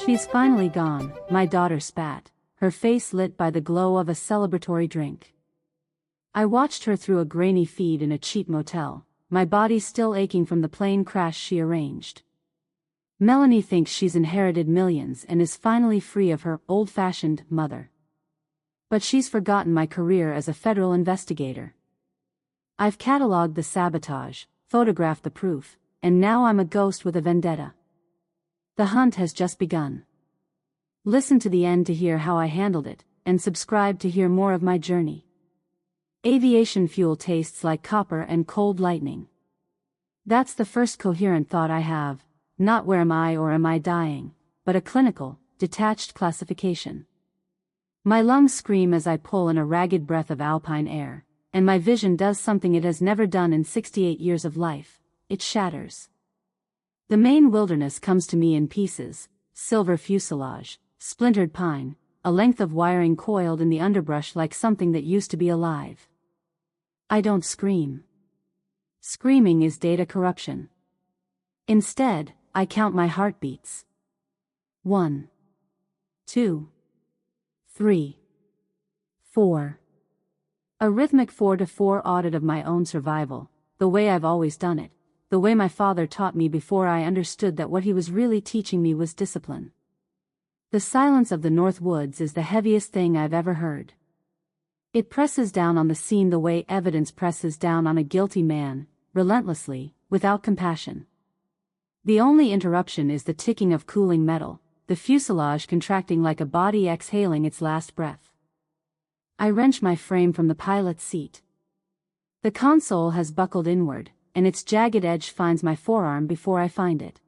She's finally gone, my daughter spat, her face lit by the glow of a celebratory drink. I watched her through a grainy feed in a cheap motel, my body still aching from the plane crash she arranged. Melanie thinks she's inherited millions and is finally free of her old-fashioned mother. But she's forgotten my career as a federal investigator. I've catalogued the sabotage, photographed the proof, and now I'm a ghost with a vendetta. The hunt has just begun. Listen to the end to hear how I handled it, and subscribe to hear more of my journey. Aviation fuel tastes like copper and cold lightning. That's the first coherent thought I have, not where am I or am I dying, but a clinical, detached classification. My lungs scream as I pull in a ragged breath of alpine air, and my vision does something it has never done in 68 years of life, it shatters. The main wilderness comes to me in pieces, silver fuselage, splintered pine, a length of wiring coiled in the underbrush like something that used to be alive. I don't scream. Screaming is data corruption. Instead, I count my heartbeats. 1, 2, 3, 4. A rhythmic 4-4 audit of my own survival, the way I've always done it, the way my father taught me before I understood that what he was really teaching me was discipline. The silence of the North Woods is the heaviest thing I've ever heard. It presses down on the scene the way evidence presses down on a guilty man, relentlessly, without compassion. The only interruption is the ticking of cooling metal, the fuselage contracting like a body exhaling its last breath. I wrench my frame from the pilot's seat. The console has buckled inward, and its jagged edge finds my forearm before I find it.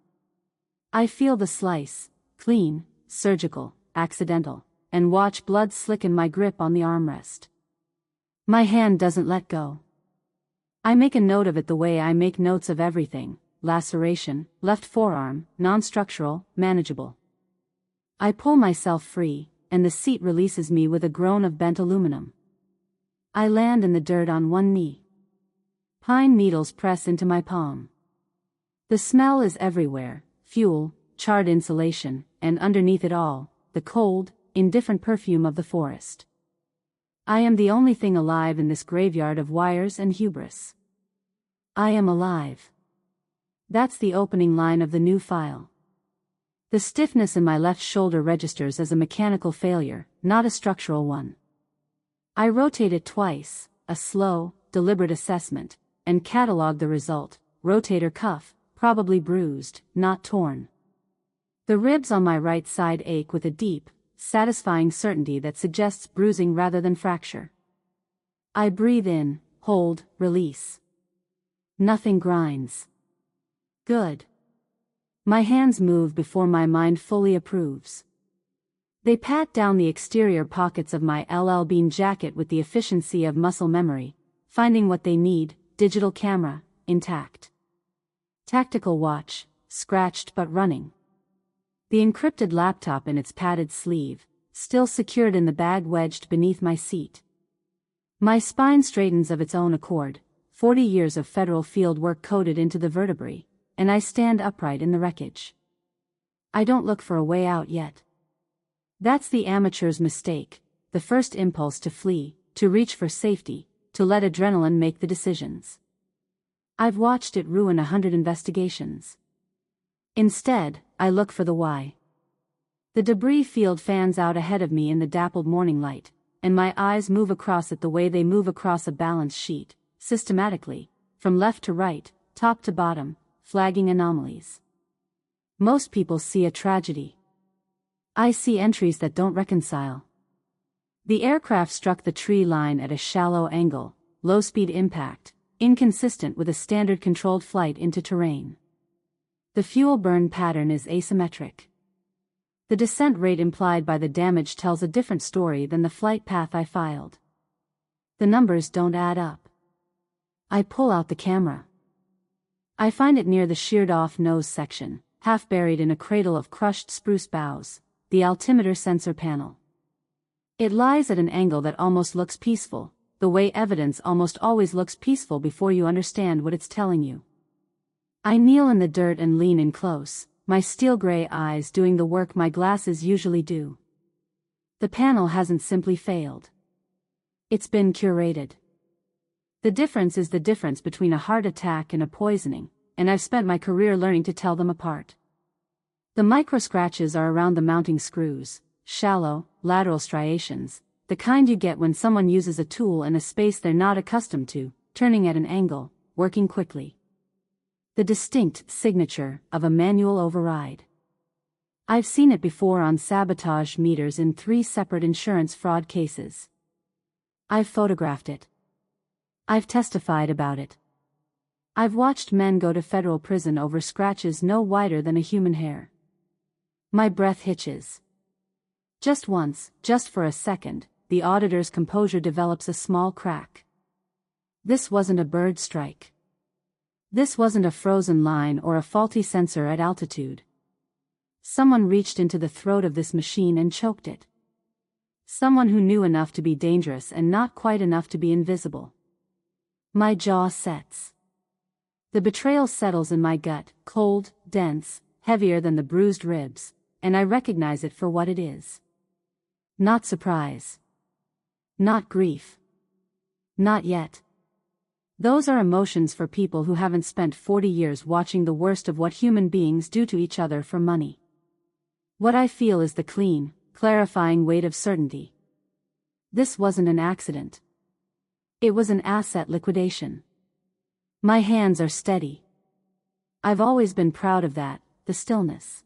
I feel the slice, clean, surgical, accidental, and watch blood slicken my grip on the armrest. My hand doesn't let go. I make a note of it the way I make notes of everything: laceration, left forearm, non-structural, manageable. I pull myself free, and the seat releases me with a groan of bent aluminum. I land in the dirt on one knee. Pine needles press into my palm. The smell is everywhere: fuel, charred insulation, and underneath it all, the cold, indifferent perfume of the forest. I am the only thing alive in this graveyard of wires and hubris. I am alive. That's the opening line of the new file. The stiffness in my left shoulder registers as a mechanical failure, not a structural one. I rotate it twice, a slow, deliberate assessment, and catalog the result: rotator cuff, probably bruised, not torn. The ribs on my right side ache with a deep, satisfying certainty that suggests bruising rather than fracture. I breathe in, hold, release. Nothing grinds. Good. My hands move before my mind fully approves. They pat down the exterior pockets of my LL Bean jacket with the efficiency of muscle memory, finding what they need: digital camera, intact. Tactical watch, scratched but running. The encrypted laptop in its padded sleeve, still secured in the bag wedged beneath my seat. My spine straightens of its own accord, 40 years of federal field work coded into the vertebrae, and I stand upright in the wreckage. I don't look for a way out yet. That's the amateur's mistake: the first impulse to flee, to reach for safety, to let adrenaline make the decisions. I've watched it ruin 100 investigations. Instead, I look for the why. The debris field fans out ahead of me in the dappled morning light, and my eyes move across it the way they move across a balance sheet, systematically, from left to right, top to bottom, flagging anomalies. Most people see a tragedy. I see entries that don't reconcile. The aircraft struck the tree line at a shallow angle, low-speed impact, inconsistent with a standard controlled flight into terrain. The fuel burn pattern is asymmetric. The descent rate implied by the damage tells a different story than the flight path I filed. The numbers don't add up. I pull out the camera. I find it near the sheared-off nose section, half buried in a cradle of crushed spruce boughs, the altimeter sensor panel. It lies at an angle that almost looks peaceful, the way evidence almost always looks peaceful before you understand what it's telling you. I kneel in the dirt and lean in close, my steel-gray eyes doing the work my glasses usually do. The panel hasn't simply failed. It's been curated. The difference is the difference between a heart attack and a poisoning, and I've spent my career learning to tell them apart. The micro-scratches are around the mounting screws, shallow, lateral striations, the kind you get when someone uses a tool in a space they're not accustomed to, turning at an angle, working quickly. The distinct signature of a manual override. I've seen it before on sabotage meters in 3 separate insurance fraud cases. I've photographed it. I've testified about it. I've watched men go to federal prison over scratches no wider than a human hair. My breath hitches. Just once, just for a second, the auditor's composure develops a small crack. This wasn't a bird strike. This wasn't a frozen line or a faulty sensor at altitude. Someone reached into the throat of this machine and choked it. Someone who knew enough to be dangerous and not quite enough to be invisible. My jaw sets. The betrayal settles in my gut, cold, dense, heavier than the bruised ribs, and I recognize it for what it is. Not surprise. Not grief. Not yet. Those are emotions for people who haven't spent 40 years watching the worst of what human beings do to each other for money. What I feel is the clean, clarifying weight of certainty. This wasn't an accident. It was an asset liquidation. My hands are steady. I've always been proud of that, the stillness.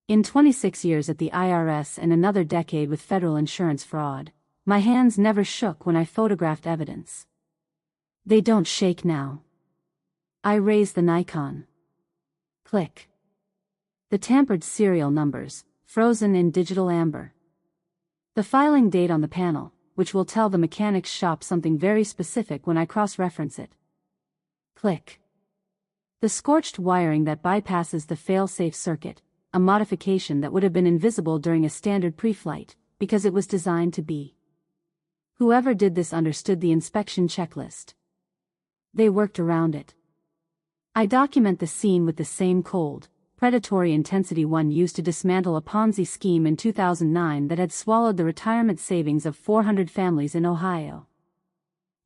In 26 years at the IRS and another decade with federal insurance fraud, my hands never shook when I photographed evidence. They don't shake now. I raise the Nikon. Click. The tampered serial numbers, frozen in digital amber. The filing date on the panel, which will tell the mechanics shop something very specific when I cross-reference it. Click. The scorched wiring that bypasses the fail-safe circuit, a modification that would have been invisible during a standard pre-flight, because it was designed to be. Whoever did this understood the inspection checklist. They worked around it. I document the scene with the same cold, predatory intensity one used to dismantle a Ponzi scheme in 2009 that had swallowed the retirement savings of 400 families in Ohio.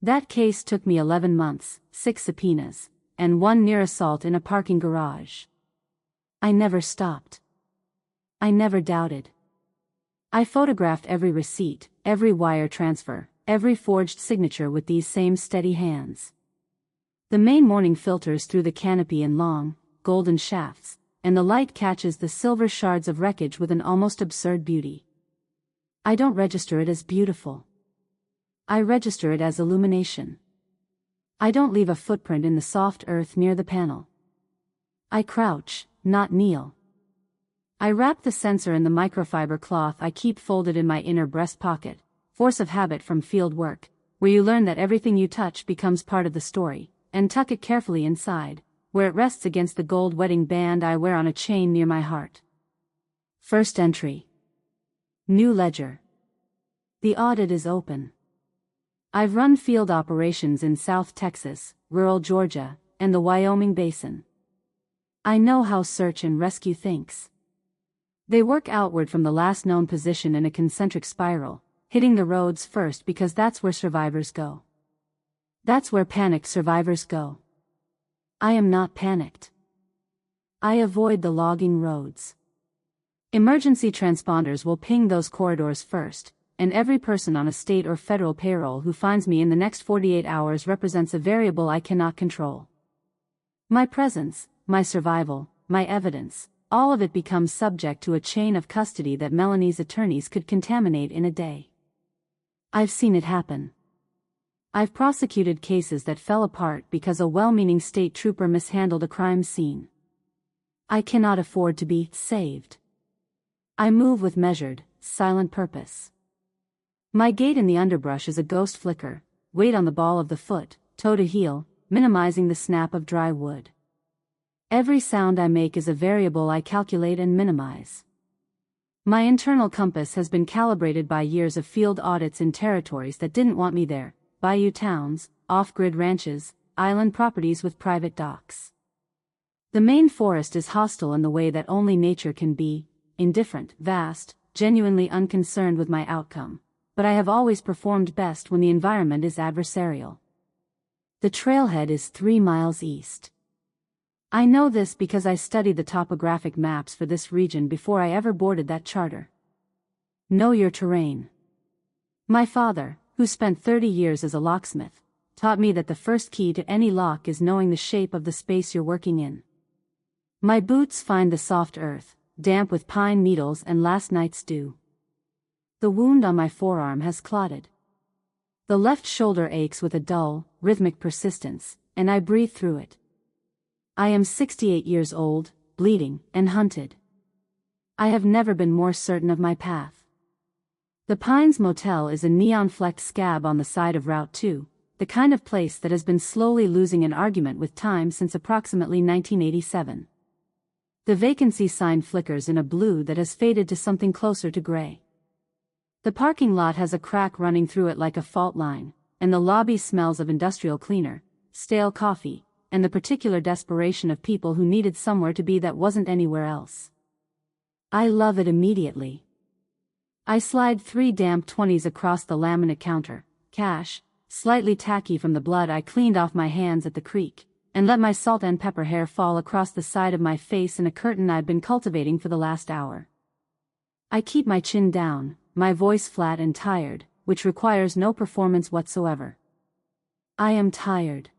That case took me 11 months, 6 subpoenas, and 1 near assault in a parking garage. I never stopped. I never doubted. I photographed every receipt, every wire transfer, every forged signature with these same steady hands. The main morning filters through the canopy in long, golden shafts, and the light catches the silver shards of wreckage with an almost absurd beauty. I don't register it as beautiful. I register it as illumination. I don't leave a footprint in the soft earth near the panel. I crouch, not kneel. I wrap the sensor in the microfiber cloth I keep folded in my inner breast pocket, force of habit from field work, where you learn that everything you touch becomes part of the story, and tuck it carefully inside, where it rests against the gold wedding band I wear on a chain near my heart. First entry. New ledger. The audit is open. I've run field operations in South Texas, rural Georgia, and the Wyoming Basin. I know how search and rescue thinks. They work outward from the last known position in a concentric spiral, hitting the roads first because that's where survivors go. That's where panicked survivors go. I am not panicked. I avoid the logging roads. Emergency transponders will ping those corridors first, and every person on a state or federal payroll who finds me in the next 48 hours represents a variable I cannot control. My presence, my survival, my evidence, all of it becomes subject to a chain of custody that Melanie's attorneys could contaminate in a day. I've seen it happen. I've prosecuted cases that fell apart because a well-meaning state trooper mishandled a crime scene. I cannot afford to be saved. I move with measured, silent purpose. My gait in the underbrush is a ghost flicker, weight on the ball of the foot, toe to heel, minimizing the snap of dry wood. Every sound I make is a variable I calculate and minimize. My internal compass has been calibrated by years of field audits in territories that didn't want me there. Bayou towns, off-grid ranches, island properties with private docks. The main forest is hostile in the way that only nature can be, indifferent, vast, genuinely unconcerned with my outcome, but I have always performed best when the environment is adversarial. The trailhead is 3 miles east. I know this because I studied the topographic maps for this region before I ever boarded that charter. Know your terrain. My father, who spent 30 years as a locksmith, taught me that the first key to any lock is knowing the shape of the space you're working in. My boots find the soft earth, damp with pine needles and last night's dew. The wound on my forearm has clotted. The left shoulder aches with a dull, rhythmic persistence, and I breathe through it. I am 68 years old, bleeding, and hunted. I have never been more certain of my path. The Pines Motel is a neon-flecked scab on the side of Route 2, the kind of place that has been slowly losing an argument with time since approximately 1987. The vacancy sign flickers in a blue that has faded to something closer to gray. The parking lot has a crack running through it like a fault line, and the lobby smells of industrial cleaner, stale coffee, and the particular desperation of people who needed somewhere to be that wasn't anywhere else. I love it immediately. I slide 3 damp 20s across the laminate counter, cash, slightly tacky from the blood I cleaned off my hands at the creek, and let my salt and pepper hair fall across the side of my face in a curtain I've been cultivating for the last hour. I keep my chin down, my voice flat and tired, which requires no performance whatsoever. I am tired.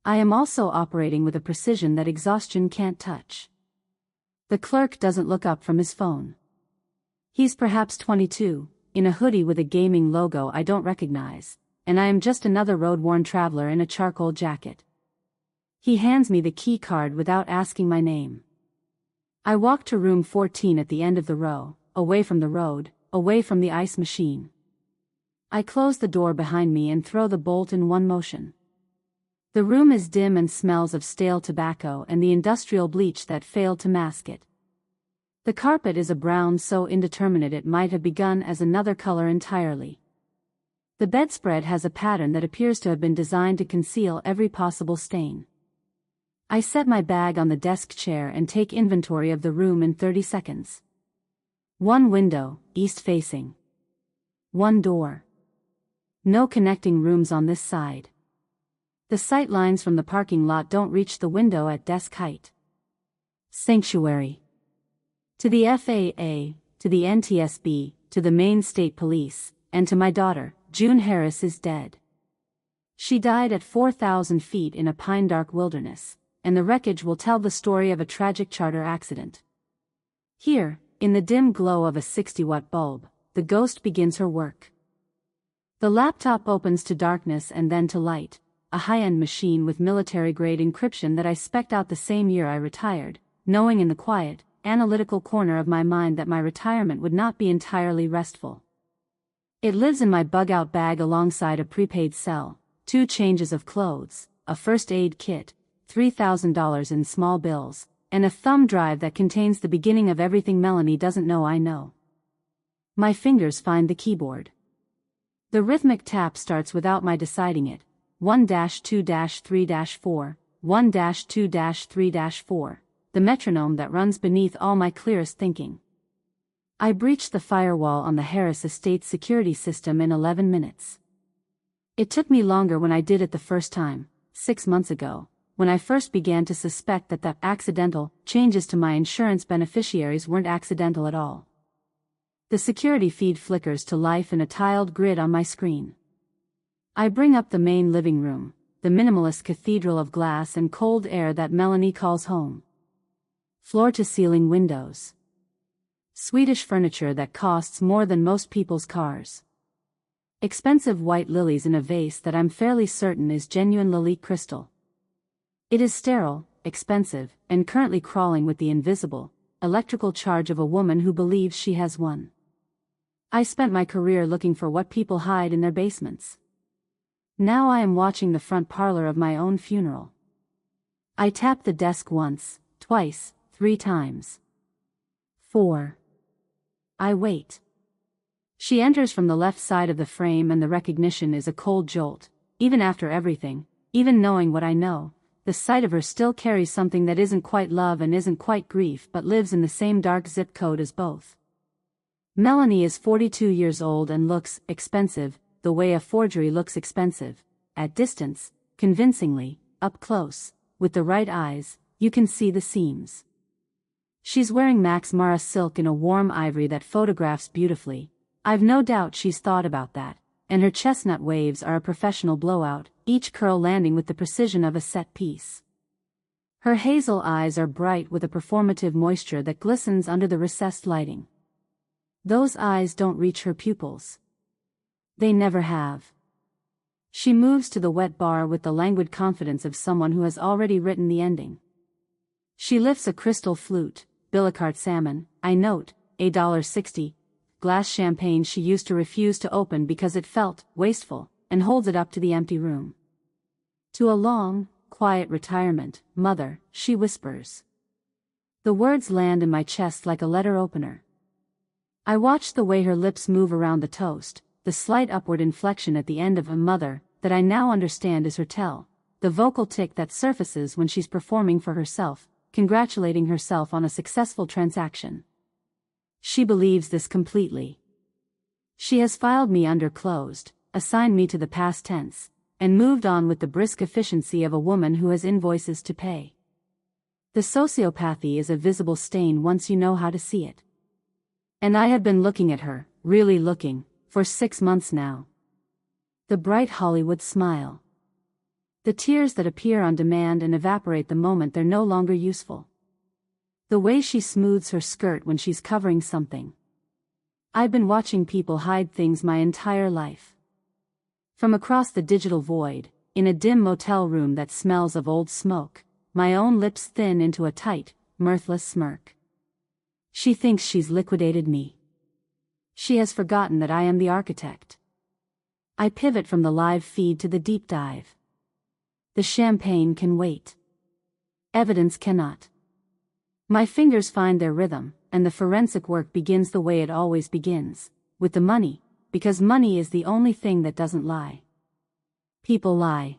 I am also operating with a precision that exhaustion can't touch. The clerk doesn't look up from his phone. He's perhaps 22, in a hoodie with a gaming logo I don't recognize, and I am just another road-worn traveler in a charcoal jacket. He hands me the key card without asking my name. I walk to room 14 at the end of the row, away from the road, away from the ice machine. I close the door behind me and throw the bolt in one motion. The room is dim and smells of stale tobacco and the industrial bleach that failed to mask it. The carpet is a brown so indeterminate it might have begun as another color entirely. The bedspread has a pattern that appears to have been designed to conceal every possible stain. I set my bag on the desk chair and take inventory of the room in 30 seconds. 1 window, east-facing. 1 door. No connecting rooms on this side. The sight lines from the parking lot don't reach the window at desk height. Sanctuary. To the FAA, to the NTSB, to the Maine State Police, and to my daughter, June Harris is dead. She died at 4,000 feet in a pine-dark wilderness, and the wreckage will tell the story of a tragic charter accident. Here, in the dim glow of a 60-watt bulb, the ghost begins her work. The laptop opens to darkness and then to light, a high-end machine with military-grade encryption that I spec'd out the same year I retired, knowing in the quiet, analytical corner of my mind that my retirement would not be entirely restful. It lives in my bug-out bag alongside a prepaid cell, 2 changes of clothes, a first aid kit, $3,000 in small bills, and a thumb drive that contains the beginning of everything Melanie doesn't know I know. My fingers find the keyboard. The rhythmic tap starts without my deciding it, 1-2-3-4, 1-2-3-4, the metronome that runs beneath all my clearest thinking. I breached the firewall on the Harris Estate security system in 11 minutes. It took me longer when I did it the first time, 6 months ago, when I first began to suspect that the accidental changes to my insurance beneficiaries weren't accidental at all. The security feed flickers to life in a tiled grid on my screen. I bring up the main living room, the minimalist cathedral of glass and cold air that Melanie calls home. Floor-to-ceiling windows. Swedish furniture that costs more than most people's cars. Expensive white lilies in a vase that I'm fairly certain is genuine Lalique crystal. It is sterile, expensive, and currently crawling with the invisible, electrical charge of a woman who believes she has one. I spent my career looking for what people hide in their basements. Now I am watching the front parlor of my own funeral. I tap the desk once, twice, 3 times. 4. I wait. She enters from the left side of the frame and the recognition is a cold jolt, even after everything, even knowing what I know. the sight of her still carries something that isn't quite love and isn't quite grief but lives in the same dark zip code as both. Melanie is 42 years old and looks expensive, the way a forgery looks expensive. At distance, convincingly, up close, with the right eyes, you can see the seams. She's wearing Max Mara silk in a warm ivory that photographs beautifully. I've no doubt she's thought about that, and her chestnut waves are a professional blowout, each curl landing with the precision of a set piece. Her hazel eyes are bright with a performative moisture that glistens under the recessed lighting. Those eyes don't reach her pupils. They never have. She moves to the wet bar with the languid confidence of someone who has already written the ending. She lifts a crystal flute, Billicart salmon, I note, $1.60, glass champagne she used to refuse to open because it felt wasteful, and holds it up to the empty room. To a long, quiet retirement, mother, she whispers. The words land in my chest like a letter opener. I watch the way her lips move around the toast, the slight upward inflection at the end of a mother, that I now understand is her tell, the vocal tick that surfaces when she's performing for herself, congratulating herself on a successful transaction. She believes this completely. She has filed me under closed, assigned me to the past tense, and moved on with the brisk efficiency of a woman who has invoices to pay. The sociopathy is a visible stain once you know how to see it. And I have been looking at her, really looking, for 6 months now. The bright Hollywood smile. The tears that appear on demand and evaporate the moment they're no longer useful. The way she smooths her skirt when she's covering something. I've been watching people hide things my entire life. From across the digital void, in a dim motel room that smells of old smoke, my own lips thin into a tight, mirthless smirk. She thinks she's liquidated me. She has forgotten that I am the architect. I pivot from the live feed to the deep dive. The champagne can wait. Evidence cannot. My fingers find their rhythm, and the forensic work begins the way it always begins, with the money, because money is the only thing that doesn't lie. People lie.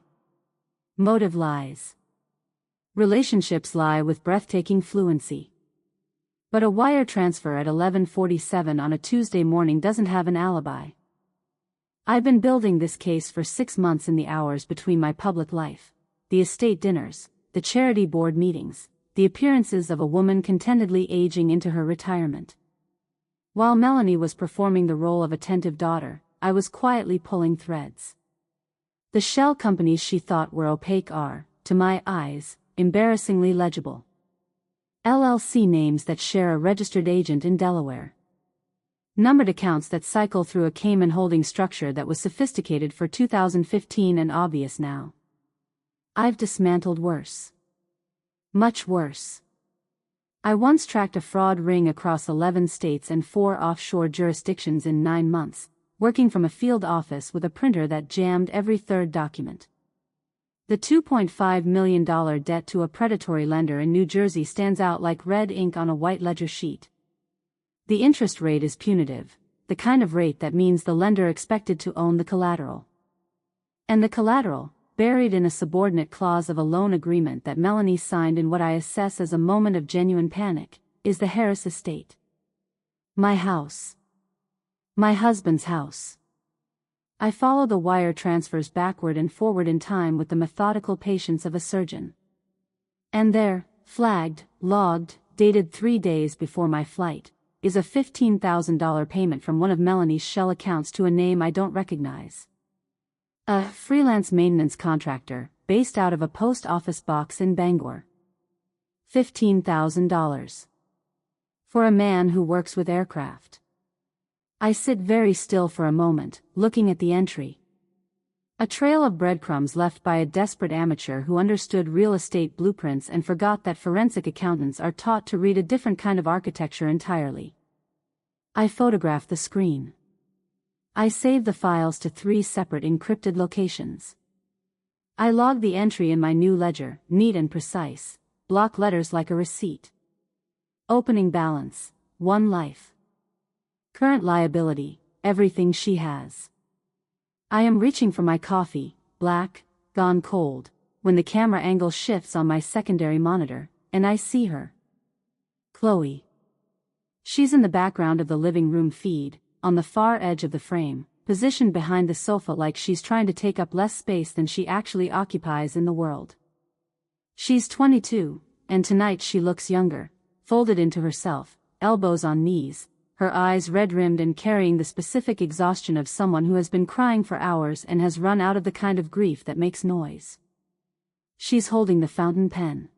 Motive lies. Relationships lie with breathtaking fluency. But a wire transfer at 11:47 on a Tuesday morning doesn't have an alibi. I've been building this case for 6 months in the hours between my public life, the estate dinners, the charity board meetings, the appearances of a woman contentedly aging into her retirement. While Melanie was performing the role of attentive daughter, I was quietly pulling threads. The shell companies she thought were opaque are, to my eyes, embarrassingly legible. LLC names that share a registered agent in Delaware. Numbered accounts that cycle through a Cayman holding structure that was sophisticated for 2015 and obvious now. I've dismantled worse. Much worse. I once tracked a fraud ring across 11 states and 4 offshore jurisdictions in 9 months, working from a field office with a printer that jammed every third document. The $2.5 million debt to a predatory lender in New Jersey stands out like red ink on a white ledger sheet. The interest rate is punitive, the kind of rate that means the lender expected to own the collateral. And the collateral, buried in a subordinate clause of a loan agreement that Melanie signed in what I assess as a moment of genuine panic, is the Harris estate. My house. My husband's house. I follow the wire transfers backward and forward in time with the methodical patience of a surgeon. And there, flagged, logged, dated 3 days before my flight, is a $15,000 payment from one of Melanie's shell accounts to a name I don't recognize. A freelance maintenance contractor, based out of a post office box in Bangor. $15,000. For a man who works with aircraft. I sit very still for a moment, looking at the entry. A trail of breadcrumbs left by a desperate amateur who understood real estate blueprints and forgot that forensic accountants are taught to read a different kind of architecture entirely. I photograph the screen. I save the files to 3 separate encrypted locations. I log the entry in my new ledger, neat and precise, block letters like a receipt. Opening balance, 1 life. Current liability, everything she has. I am reaching for my coffee, black, gone cold, when the camera angle shifts on my secondary monitor, and I see her. Chloe. She's in the background of the living room feed, on the far edge of the frame, positioned behind the sofa like she's trying to take up less space than she actually occupies in the world. She's 22, and tonight she looks younger, folded into herself, elbows on knees, her eyes red-rimmed and carrying the specific exhaustion of someone who has been crying for hours and has run out of the kind of grief that makes noise. She's holding the fountain pen.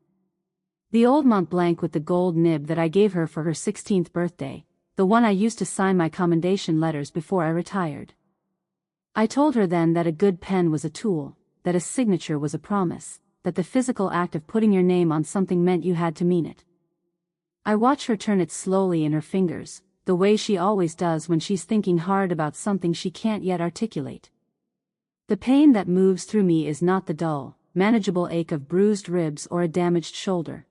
The old Mont Blanc with the gold nib that I gave her for her 16th birthday, the one I used to sign my commendation letters before I retired. I told her then that a good pen was a tool, that a signature was a promise, that the physical act of putting your name on something meant you had to mean it. I watch her turn it slowly in her fingers, the way she always does when she's thinking hard about something she can't yet articulate. The pain that moves through me is not the dull, manageable ache of bruised ribs or a damaged shoulder.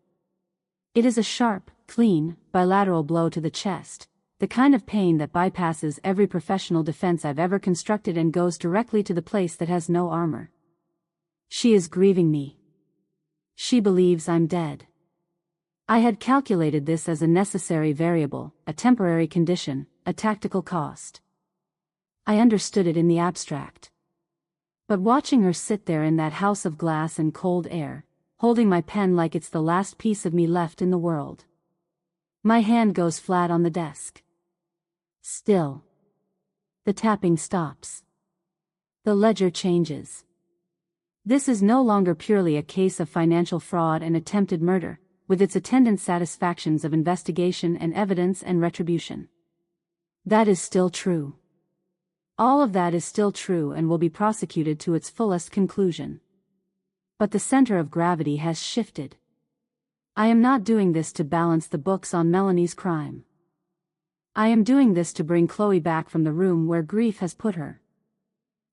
It is a sharp, clean, bilateral blow to the chest, the kind of pain that bypasses every professional defense I've ever constructed and goes directly to the place that has no armor. She is grieving me. She believes I'm dead. I had calculated this as a necessary variable, a temporary condition, a tactical cost. I understood it in the abstract. But watching her sit there in that house of glass and cold air, holding my pen like it's the last piece of me left in the world. My hand goes flat on the desk. Still. The tapping stops. The ledger changes. This is no longer purely a case of financial fraud and attempted murder, with its attendant satisfactions of investigation and evidence and retribution. That is still true. All of that is still true and will be prosecuted to its fullest conclusion. But the center of gravity has shifted. I am not doing this to balance the books on Melanie's crime. I am doing this to bring Chloe back from the room where grief has put her.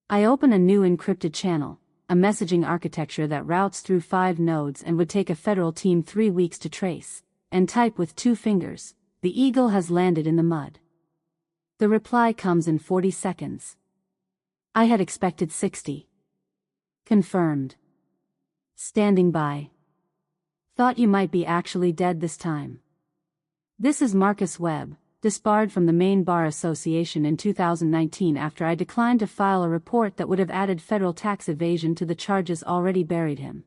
I open a new encrypted channel, a messaging architecture that routes through 5 nodes and would take a federal team 3 weeks to trace, and type with 2 fingers, "The eagle has landed in the mud." The reply comes in 40 seconds. I had expected 60. Confirmed. Standing by. Thought you might be actually dead this time. This is Marcus Webb, disbarred from the Maine Bar Association in 2019 after I declined to file a report that would have added federal tax evasion to the charges already buried him.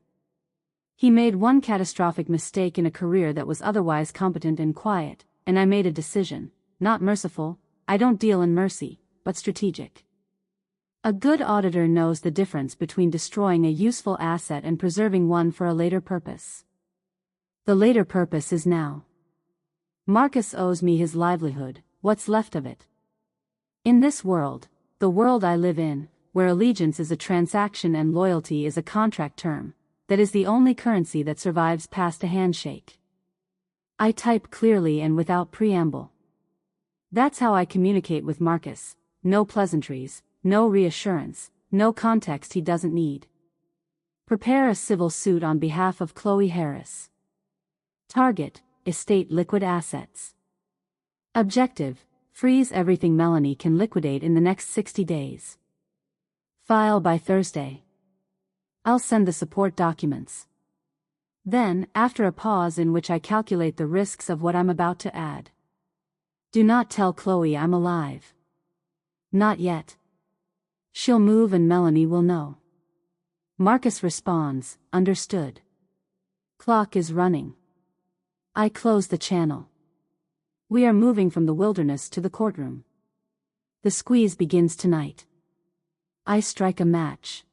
He made one catastrophic mistake in a career that was otherwise competent and quiet, and I made a decision, not merciful, I don't deal in mercy, but strategic. A good auditor knows the difference between destroying a useful asset and preserving one for a later purpose. The later purpose is now. Marcus owes me his livelihood, what's left of it. In this world, the world I live in, where allegiance is a transaction and loyalty is a contract term, that is the only currency that survives past a handshake. I type clearly and without preamble. That's how I communicate with Marcus, no pleasantries, no reassurance, no context he doesn't need. Prepare a civil suit on behalf of Chloe Harris. Target, estate liquid assets. Objective, freeze everything Melanie can liquidate in the next 60 days. File by Thursday. I'll send the support documents. Then, after a pause in which I calculate the risks of what I'm about to add. Do not tell Chloe I'm alive. Not yet. She'll move and Melanie will know. Marcus responds, understood. Clock is running. I close the channel. We are moving from the wilderness to the courtroom. The squeeze begins tonight. I strike a match.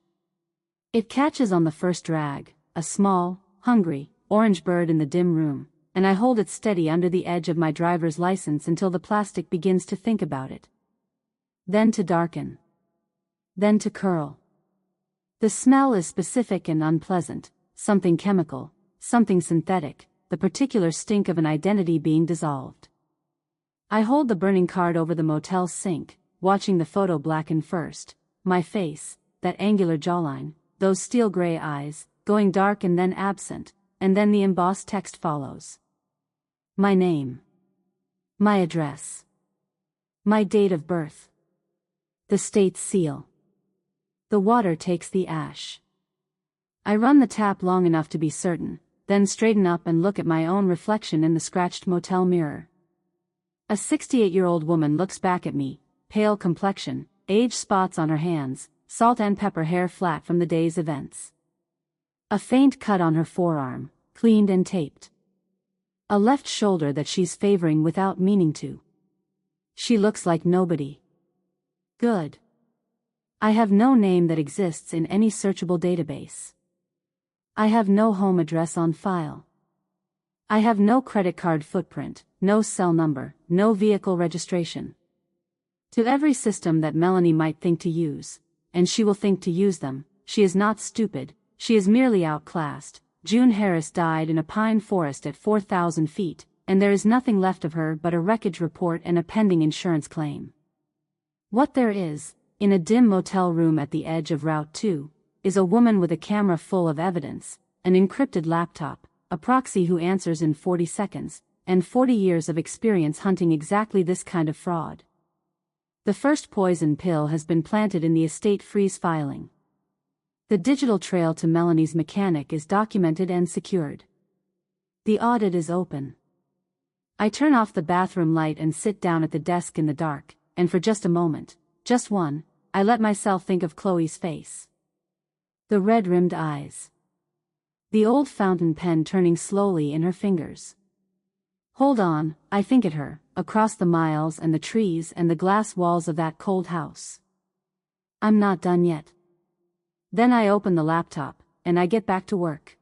It catches on the first drag, a small, hungry, orange bird in the dim room, and I hold it steady under the edge of my driver's license until the plastic begins to think about it. Then to darken. Then to curl. The smell is specific and unpleasant, something chemical, something synthetic, the particular stink of an identity being dissolved. I hold the burning card over the motel sink, watching the photo blacken first, my face, that angular jawline, those steel gray eyes, going dark and then absent, and then the embossed text follows. My name. My address. My date of birth. The state seal. The water takes the ash. I run the tap long enough to be certain, then straighten up and look at my own reflection in the scratched motel mirror. A 68-year-old woman looks back at me, pale complexion, age spots on her hands, salt and pepper hair flat from the day's events. A faint cut on her forearm, cleaned and taped. A left shoulder that she's favoring without meaning to. She looks like nobody. Good. I have no name that exists in any searchable database. I have no home address on file. I have no credit card footprint, no cell number, no vehicle registration. To every system that Melanie might think to use, and she will think to use them, she is not stupid, she is merely outclassed. June Harris died in a pine forest at 4,000 feet, and there is nothing left of her but a wreckage report and a pending insurance claim. What there is, in a dim motel room at the edge of Route 2, is a woman with a camera full of evidence, an encrypted laptop, a proxy who answers in 40 seconds, and 40 years of experience hunting exactly this kind of fraud. The first poison pill has been planted in the estate freeze filing. The digital trail to Melanie's mechanic is documented and secured. The audit is open. I turn off the bathroom light and sit down at the desk in the dark, and for just a moment, just one, I let myself think of Chloe's face. The red-rimmed eyes. The old fountain pen turning slowly in her fingers. Hold on, I think at her, across the miles and the trees and the glass walls of that cold house. I'm not done yet. Then I open the laptop, and I get back to work.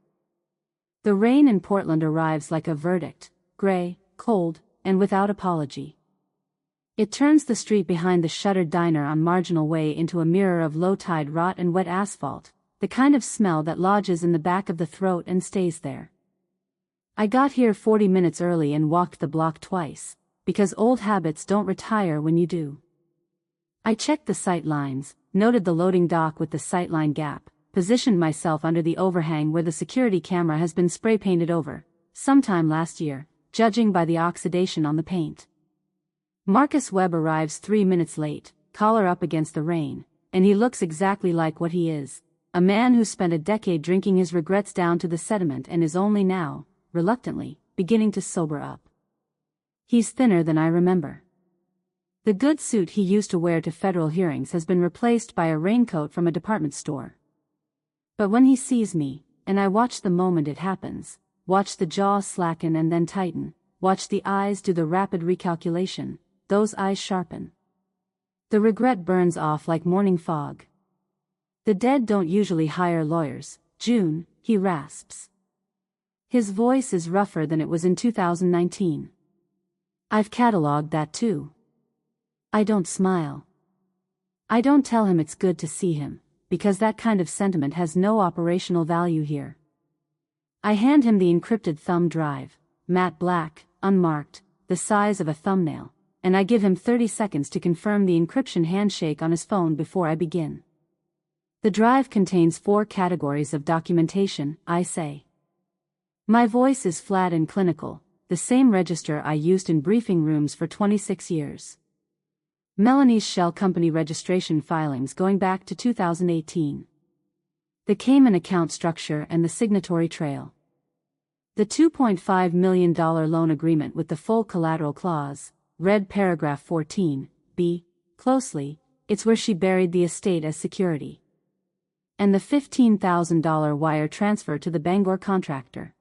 The rain in Portland arrives like a verdict, gray, cold, and without apology. It turns the street behind the shuttered diner on Marginal Way into a mirror of low-tide rot and wet asphalt, the kind of smell that lodges in the back of the throat and stays there. I got here 40 minutes early and walked the block twice, because old habits don't retire when you do. I checked the sight lines, noted the loading dock with the sightline gap, positioned myself under the overhang where the security camera has been spray-painted over, sometime last year, judging by the oxidation on the paint. Marcus Webb arrives 3 minutes late, collar up against the rain, and he looks exactly like what he is, a man who spent a decade drinking his regrets down to the sediment and is only now, reluctantly, beginning to sober up. He's thinner than I remember. The good suit he used to wear to federal hearings has been replaced by a raincoat from a department store. But when he sees me, and I watch the moment it happens, watch the jaw slacken and then tighten, watch the eyes do the rapid recalculation, those eyes sharpen. The regret burns off like morning fog. The dead don't usually hire lawyers, June, he rasps. His voice is rougher than it was in 2019. I've catalogued that too. I don't smile. I don't tell him it's good to see him, because that kind of sentiment has no operational value here. I hand him the encrypted thumb drive, matte black, unmarked, the size of a thumbnail, and I give him 30 seconds to confirm the encryption handshake on his phone before I begin. The drive contains 4 categories of documentation, I say. My voice is flat and clinical, the same register I used in briefing rooms for 26 years. Melanie's shell company registration filings going back to 2018. The Cayman account structure and the signatory trail. The $2.5 million loan agreement with the full collateral clause, read paragraph 14, b, closely, it's where she buried the estate as security. And the $15,000 wire transfer to the Bangor contractor.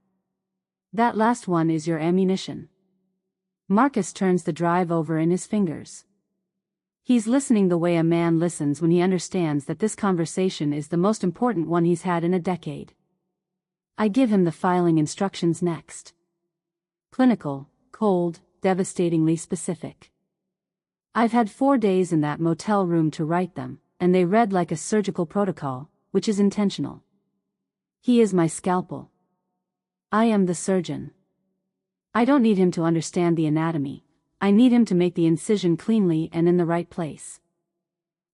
That last one is your ammunition. Marcus turns the drive over in his fingers. He's listening the way a man listens when he understands that this conversation is the most important one he's had in a decade. I give him the filing instructions next. Clinical, cold, devastatingly specific. I've had 4 days in that motel room to write them, and they read like a surgical protocol, which is intentional. He is my scalpel. I am the surgeon. I don't need him to understand the anatomy. I need him to make the incision cleanly and in the right place.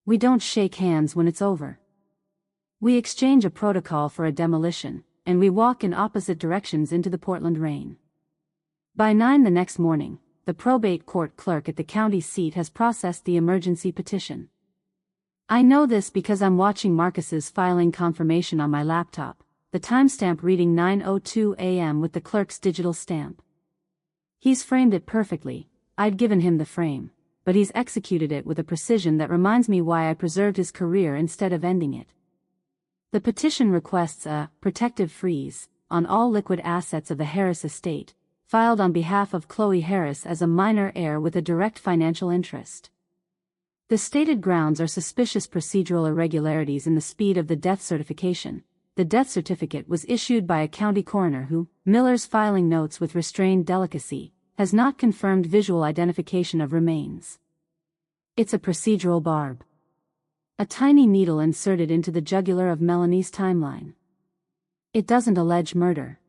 We don't shake hands when it's over. We exchange a protocol for a demolition, and we walk in opposite directions into the Portland rain. By 9 the next morning, the probate court clerk at the county seat has processed the emergency petition. I know this because I'm watching Marcus's filing confirmation on my laptop, the timestamp reading 9:02 a.m. with the clerk's digital stamp. He's framed it perfectly. I'd given him the frame, but he's executed it with a precision that reminds me why I preserved his career instead of ending it. The petition requests a protective freeze on all liquid assets of the Harris estate, filed on behalf of Chloe Harris as a minor heir with a direct financial interest. The stated grounds are suspicious procedural irregularities in the speed of the death certification. The death certificate was issued by a county coroner who, Miller's filing notes with restrained delicacy, has not confirmed visual identification of remains. It's a procedural barb. A tiny needle inserted into the jugular of Melanie's timeline. It doesn't allege murder.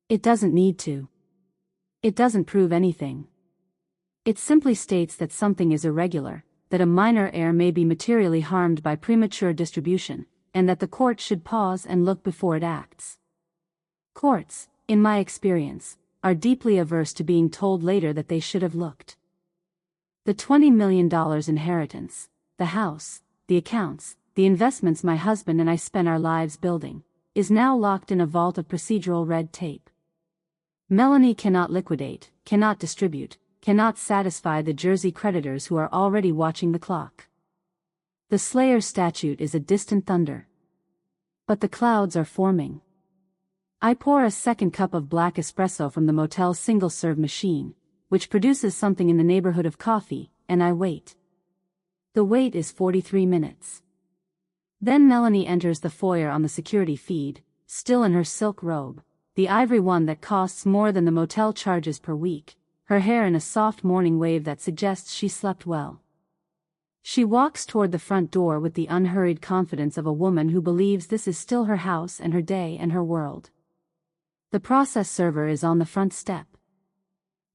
It doesn't need to. It doesn't prove anything. It simply states that something is irregular, that a minor heir may be materially harmed by premature distribution, and that the court should pause and look before it acts. Courts, in my experience, are deeply averse to being told later that they should have looked. The $20 million inheritance, the house, the accounts, the investments my husband and I spent our lives building, is now locked in a vault of procedural red tape. Melanie cannot liquidate, cannot distribute, cannot satisfy the Jersey creditors who are already watching the clock. The Slayer's statute is a distant thunder. But the clouds are forming. I pour a second cup of black espresso from the motel's single-serve machine, which produces something in the neighborhood of coffee, and I wait. The wait is 43 minutes. Then Melanie enters the foyer on the security feed, still in her silk robe, the ivory one that costs more than the motel charges per week, her hair in a soft morning wave that suggests she slept well. She walks toward the front door with the unhurried confidence of a woman who believes this is still her house and her day and her world. The process server is on the front step.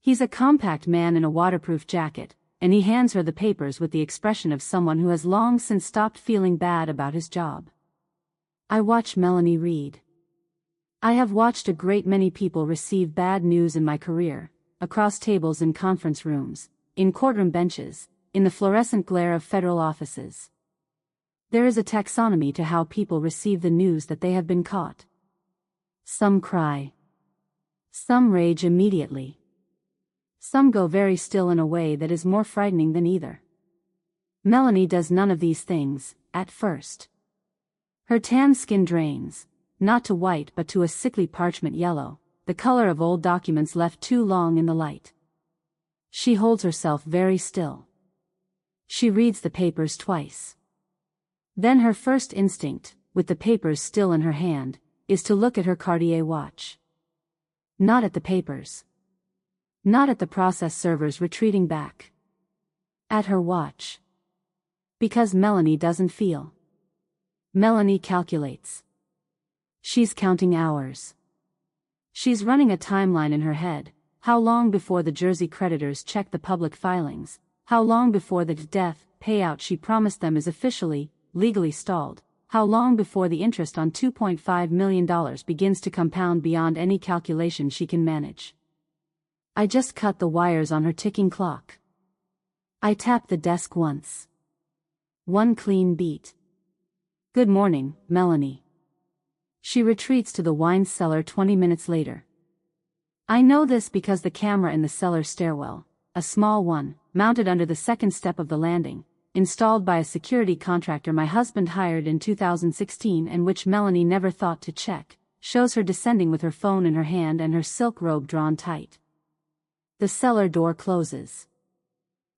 He's a compact man in a waterproof jacket, and he hands her the papers with the expression of someone who has long since stopped feeling bad about his job. I watch Melanie read. I have watched a great many people receive bad news in my career, across tables in conference rooms, in courtroom benches, in the fluorescent glare of federal offices. There is a taxonomy to how people receive the news that they have been caught. Some cry. Some rage immediately. Some go very still in a way that is more frightening than either. Melanie does none of these things, at first. Her tan skin drains, not to white but to a sickly parchment yellow, the color of old documents left too long in the light. She holds herself very still. She reads the papers twice. Then her first instinct, with the papers still in her hand, is to look at her Cartier watch. Not at the papers. Not at the process servers retreating back. At her watch. Because Melanie doesn't feel. Melanie calculates. She's counting hours. She's running a timeline in her head. How long before the Jersey creditors check the public filings? How long before the death payout she promised them is officially, legally stalled? How long before the interest on $2.5 million begins to compound beyond any calculation she can manage? I just cut the wires on her ticking clock. I tap the desk once. One clean beat. Good morning, Melanie. She retreats to the wine cellar 20 minutes later. I know this because the camera in the cellar stairwell, a small one, mounted under the second step of the landing, installed by a security contractor my husband hired in 2016 and which Melanie never thought to check, shows her descending with her phone in her hand and her silk robe drawn tight. The cellar door closes.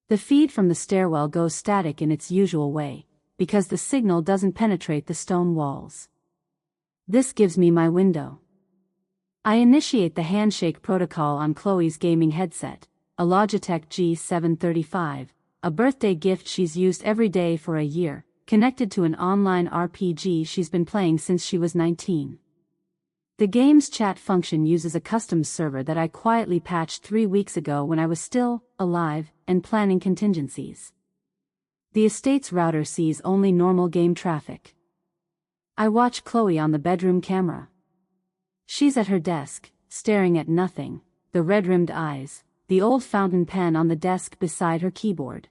The feed from the stairwell goes static in its usual way, because the signal doesn't penetrate the stone walls. This gives me my window. I initiate the handshake protocol on Chloe's gaming headset, a Logitech G735, a birthday gift she's used every day for a year, connected to an online RPG she's been playing since she was 19. The game's chat function uses a custom server that I quietly patched 3 weeks ago when I was still alive and planning contingencies. The estate's router sees only normal game traffic. I watch Chloe on the bedroom camera. She's at her desk, staring at nothing, the red-rimmed eyes, the old fountain pen on the desk beside her keyboard.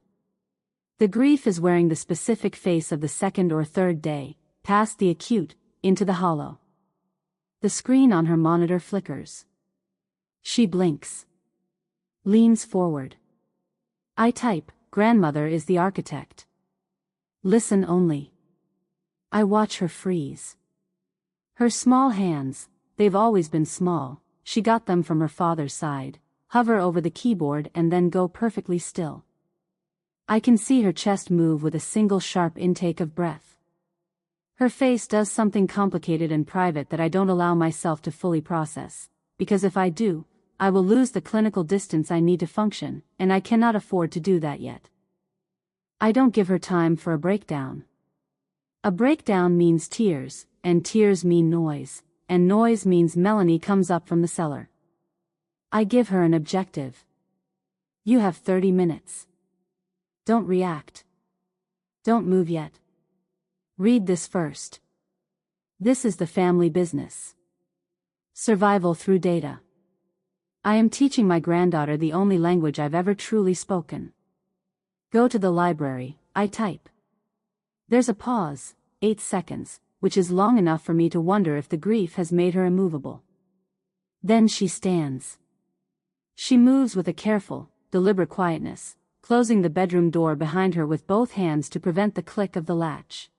The grief is wearing the specific face of the second or third day, past the acute, into the hollow. The screen on her monitor flickers. She blinks. Leans forward. I type, "Grandmother is the architect. Listen only." I watch her freeze. Her small hands, they've always been small, she got them from her father's side, hover over the keyboard and then go perfectly still. I can see her chest move with a single sharp intake of breath. Her face does something complicated and private that I don't allow myself to fully process, because if I do, I will lose the clinical distance I need to function, and I cannot afford to do that yet. I don't give her time for a breakdown. A breakdown means tears, and tears mean noise, and noise means Melanie comes up from the cellar. I give her an objective. You have 30 minutes. Don't react. Don't move yet. Read this first. This is the family business. Survival through data. I am teaching my granddaughter the only language I've ever truly spoken. Go to the library, I type. There's a pause, 8 seconds, which is long enough for me to wonder if the grief has made her immovable. Then she stands. She moves with a careful, deliberate quietness, closing the bedroom door behind her with both hands to prevent the click of the latch.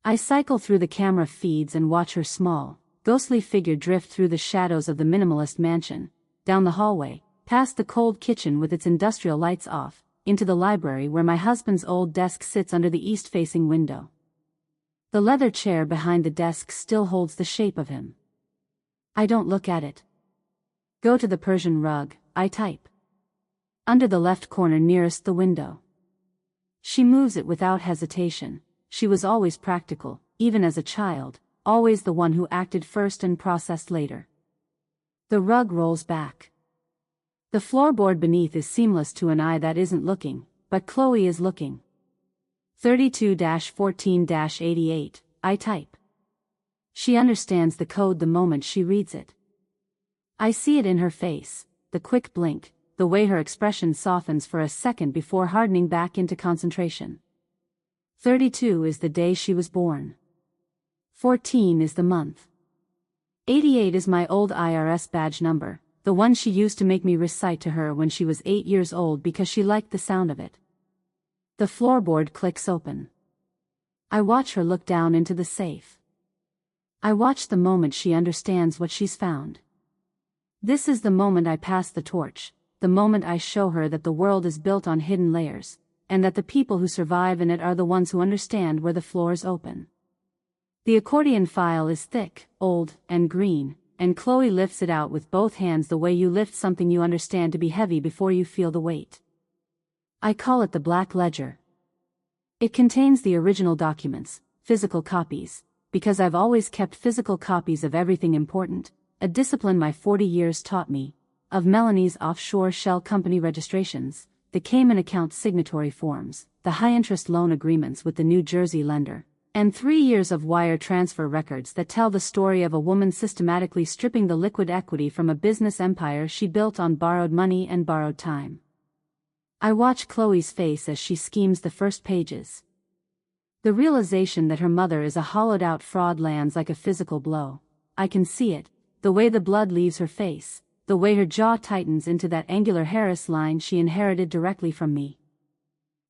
I cycle through the camera feeds and watch her small, ghostly figure drift through the shadows of the minimalist mansion, down the hallway, past the cold kitchen with its industrial lights off, into the library where my husband's old desk sits under the east-facing window. The leather chair behind the desk still holds the shape of him. I don't look at it. Go to the Persian rug, I type. Under the left corner nearest the window. She moves it without hesitation. She was always practical, even as a child, always the one who acted first and processed later. The rug rolls back. The floorboard beneath is seamless to an eye that isn't looking, but Chloe is looking. 32-14-88, I type. She understands the code the moment she reads it. I see it in her face, the quick blink, the way her expression softens for a second before hardening back into concentration. 32 is the day she was born. 14 is the month. 88 is my old IRS badge number, the one she used to make me recite to her when she was 8 years old because she liked the sound of it. The floorboard clicks open. I watch her look down into the safe. I watch the moment she understands what she's found. This is the moment I pass the torch, the moment I show her that the world is built on hidden layers, and that the people who survive in it are the ones who understand where the floors open. The accordion file is thick, old, and green, and Chloe lifts it out with both hands the way you lift something you understand to be heavy before you feel the weight. I call it the Black Ledger. It contains the original documents, physical copies, because I've always kept physical copies of everything important, a discipline my 40 years taught me, of Melanie's offshore shell company registrations, the Cayman account signatory forms, the high-interest loan agreements with the New Jersey lender, and 3 years of wire transfer records that tell the story of a woman systematically stripping the liquid equity from a business empire she built on borrowed money and borrowed time. I watch Chloe's face as she schemes the first pages. The realization that her mother is a hollowed-out fraud lands like a physical blow. I can see it, the way the blood leaves her face, the way her jaw tightens into that angular Harris line she inherited directly from me.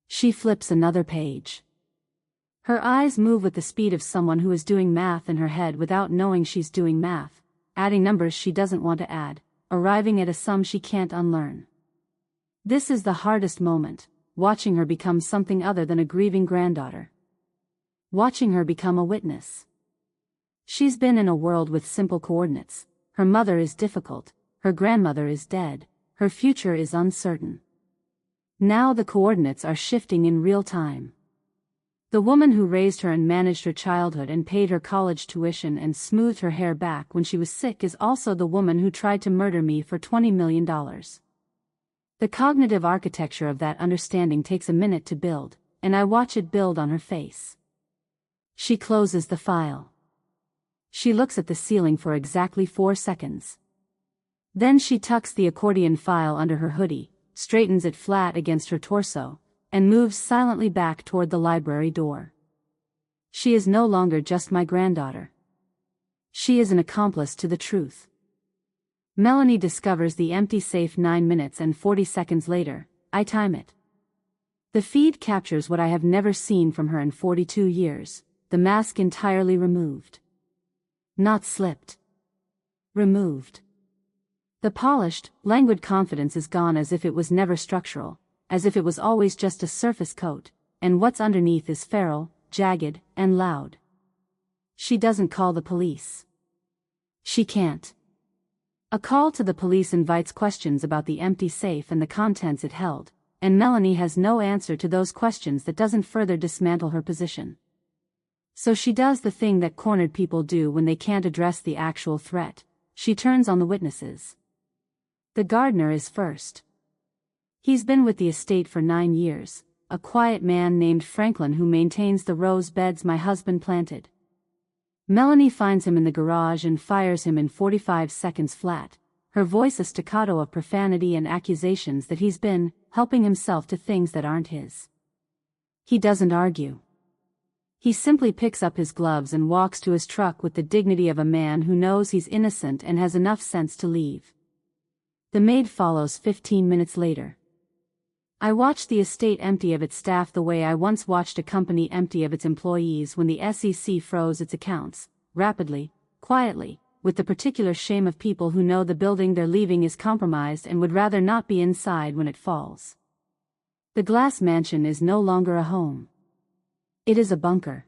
She flips another page. Her eyes move with the speed of someone who is doing math in her head without knowing she's doing math, adding numbers she doesn't want to add, arriving at a sum she can't unlearn. This is the hardest moment, watching her become something other than a grieving granddaughter. Watching her become a witness. She's been in a world with simple coordinates. Her mother is difficult, her grandmother is dead, her future is uncertain. Now the coordinates are shifting in real time. The woman who raised her and managed her childhood and paid her college tuition and smoothed her hair back when she was sick is also the woman who tried to murder me for $20 million. The cognitive architecture of that understanding takes a minute to build, and I watch it build on her face. She closes the file. She looks at the ceiling for exactly 4 seconds. Then she tucks the accordion file under her hoodie, straightens it flat against her torso, and moves silently back toward the library door. She is no longer just my granddaughter. She is an accomplice to the truth. Melanie discovers the empty safe 9 minutes and 40 seconds later. I time it. The feed captures what I have never seen from her in 42 years, the mask entirely removed. Not slipped. Removed. The polished, languid confidence is gone, as if it was never structural, as if it was always just a surface coat, and what's underneath is feral, jagged, and loud. She doesn't call the police. She can't. A call to the police invites questions about the empty safe and the contents it held, and Melanie has no answer to those questions that doesn't further dismantle her position. So she does the thing that cornered people do when they can't address the actual threat. She turns on the witnesses. The gardener is first. He's been with the estate for 9 years, a quiet man named Franklin who maintains the rose beds my husband planted. Melanie finds him in the garage and fires him in 45 seconds flat, her voice a staccato of profanity and accusations that he's been helping himself to things that aren't his. He doesn't argue. He simply picks up his gloves and walks to his truck with the dignity of a man who knows he's innocent and has enough sense to leave. The maid follows 15 minutes later. I watch the estate empty of its staff the way I once watched a company empty of its employees when the SEC froze its accounts, rapidly, quietly, with the particular shame of people who know the building they're leaving is compromised and would rather not be inside when it falls. The glass mansion is no longer a home. It is a bunker.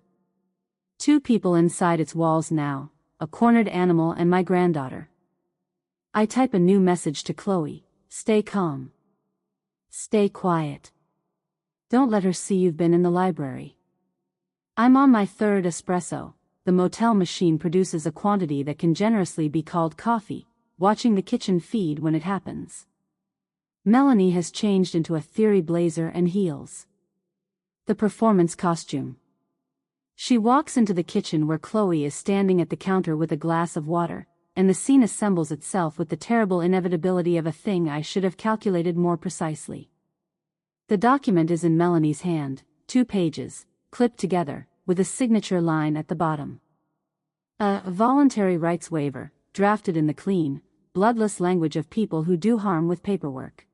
2 people inside its walls now, a cornered animal and my granddaughter. I type a new message to Chloe: stay calm. Stay quiet. Don't let her see you've been in the library. I'm on my 3rd espresso. The motel machine produces a quantity that can generously be called coffee, watching the kitchen feed when it happens. Melanie has changed into a theory blazer and heels. The performance costume. She walks into the kitchen where Chloe is standing at the counter with a glass of water, and the scene assembles itself with the terrible inevitability of a thing I should have calculated more precisely. The document is in Melanie's hand, 2 pages, clipped together, with a signature line at the bottom. A voluntary rights waiver, drafted in the clean, bloodless language of people who do harm with paperwork.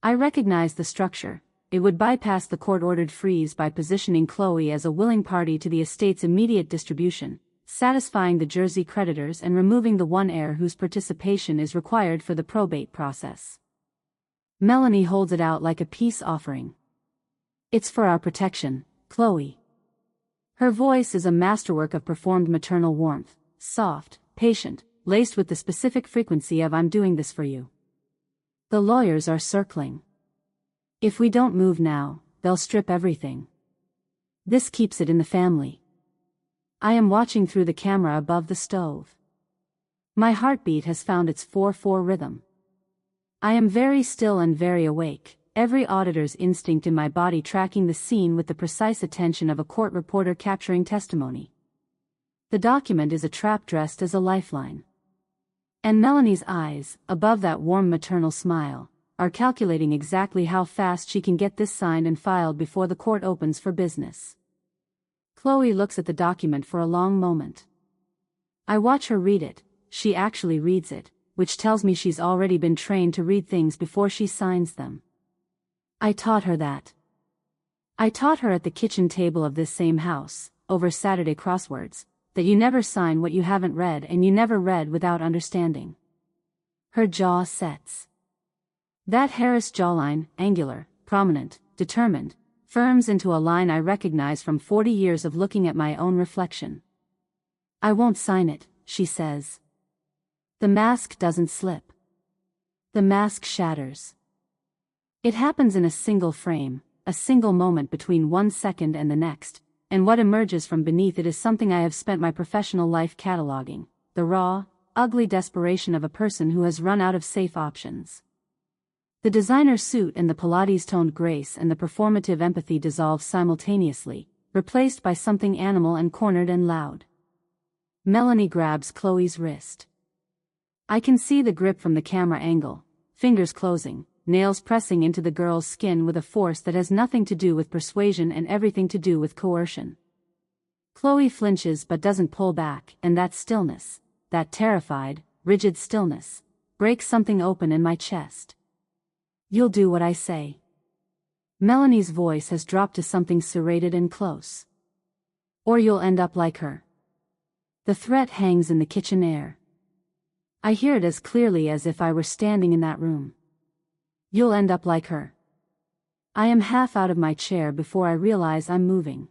I recognize the structure. It would bypass the court-ordered freeze by positioning Chloe as a willing party to the estate's immediate distribution, satisfying the Jersey creditors and removing the one heir whose participation is required for the probate process. Melanie holds it out like a peace offering. It's for our protection, Chloe. Her voice is a masterwork of performed maternal warmth, soft, patient, laced with the specific frequency of "I'm doing this for you." The lawyers are circling. If we don't move now, they'll strip everything. This keeps it in the family. I am watching through the camera above the stove. My heartbeat has found its 4/4 rhythm. I am very still and very awake, every auditor's instinct in my body tracking the scene with the precise attention of a court reporter capturing testimony. The document is a trap dressed as a lifeline. And Melanie's eyes, above that warm maternal smile, are calculating exactly how fast she can get this signed and filed before the court opens for business. Chloe looks at the document for a long moment. I watch her read it. She actually reads it, which tells me she's already been trained to read things before she signs them. I taught her that. I taught her at the kitchen table of this same house, over Saturday crosswords, that you never sign what you haven't read and you never read without understanding. Her jaw sets. That Harris jawline, angular, prominent, determined, firms into a line I recognize from 40 years of looking at my own reflection. I won't sign it, she says. The mask doesn't slip. The mask shatters. It happens in a single frame, a single moment between 1 second and the next, and what emerges from beneath it is something I have spent my professional life cataloging, the raw, ugly desperation of a person who has run out of safe options. The designer suit and the Pilates-toned grace and the performative empathy dissolve simultaneously, replaced by something animal and cornered and loud. Melanie grabs Chloe's wrist. I can see the grip from the camera angle, fingers closing, nails pressing into the girl's skin with a force that has nothing to do with persuasion and everything to do with coercion. Chloe flinches but doesn't pull back, and that stillness, that terrified, rigid stillness, breaks something open in my chest. You'll do what I say. Melanie's voice has dropped to something serrated and close. Or you'll end up like her. The threat hangs in the kitchen air. I hear it as clearly as if I were standing in that room. You'll end up like her. I am half out of my chair before I realize I'm moving.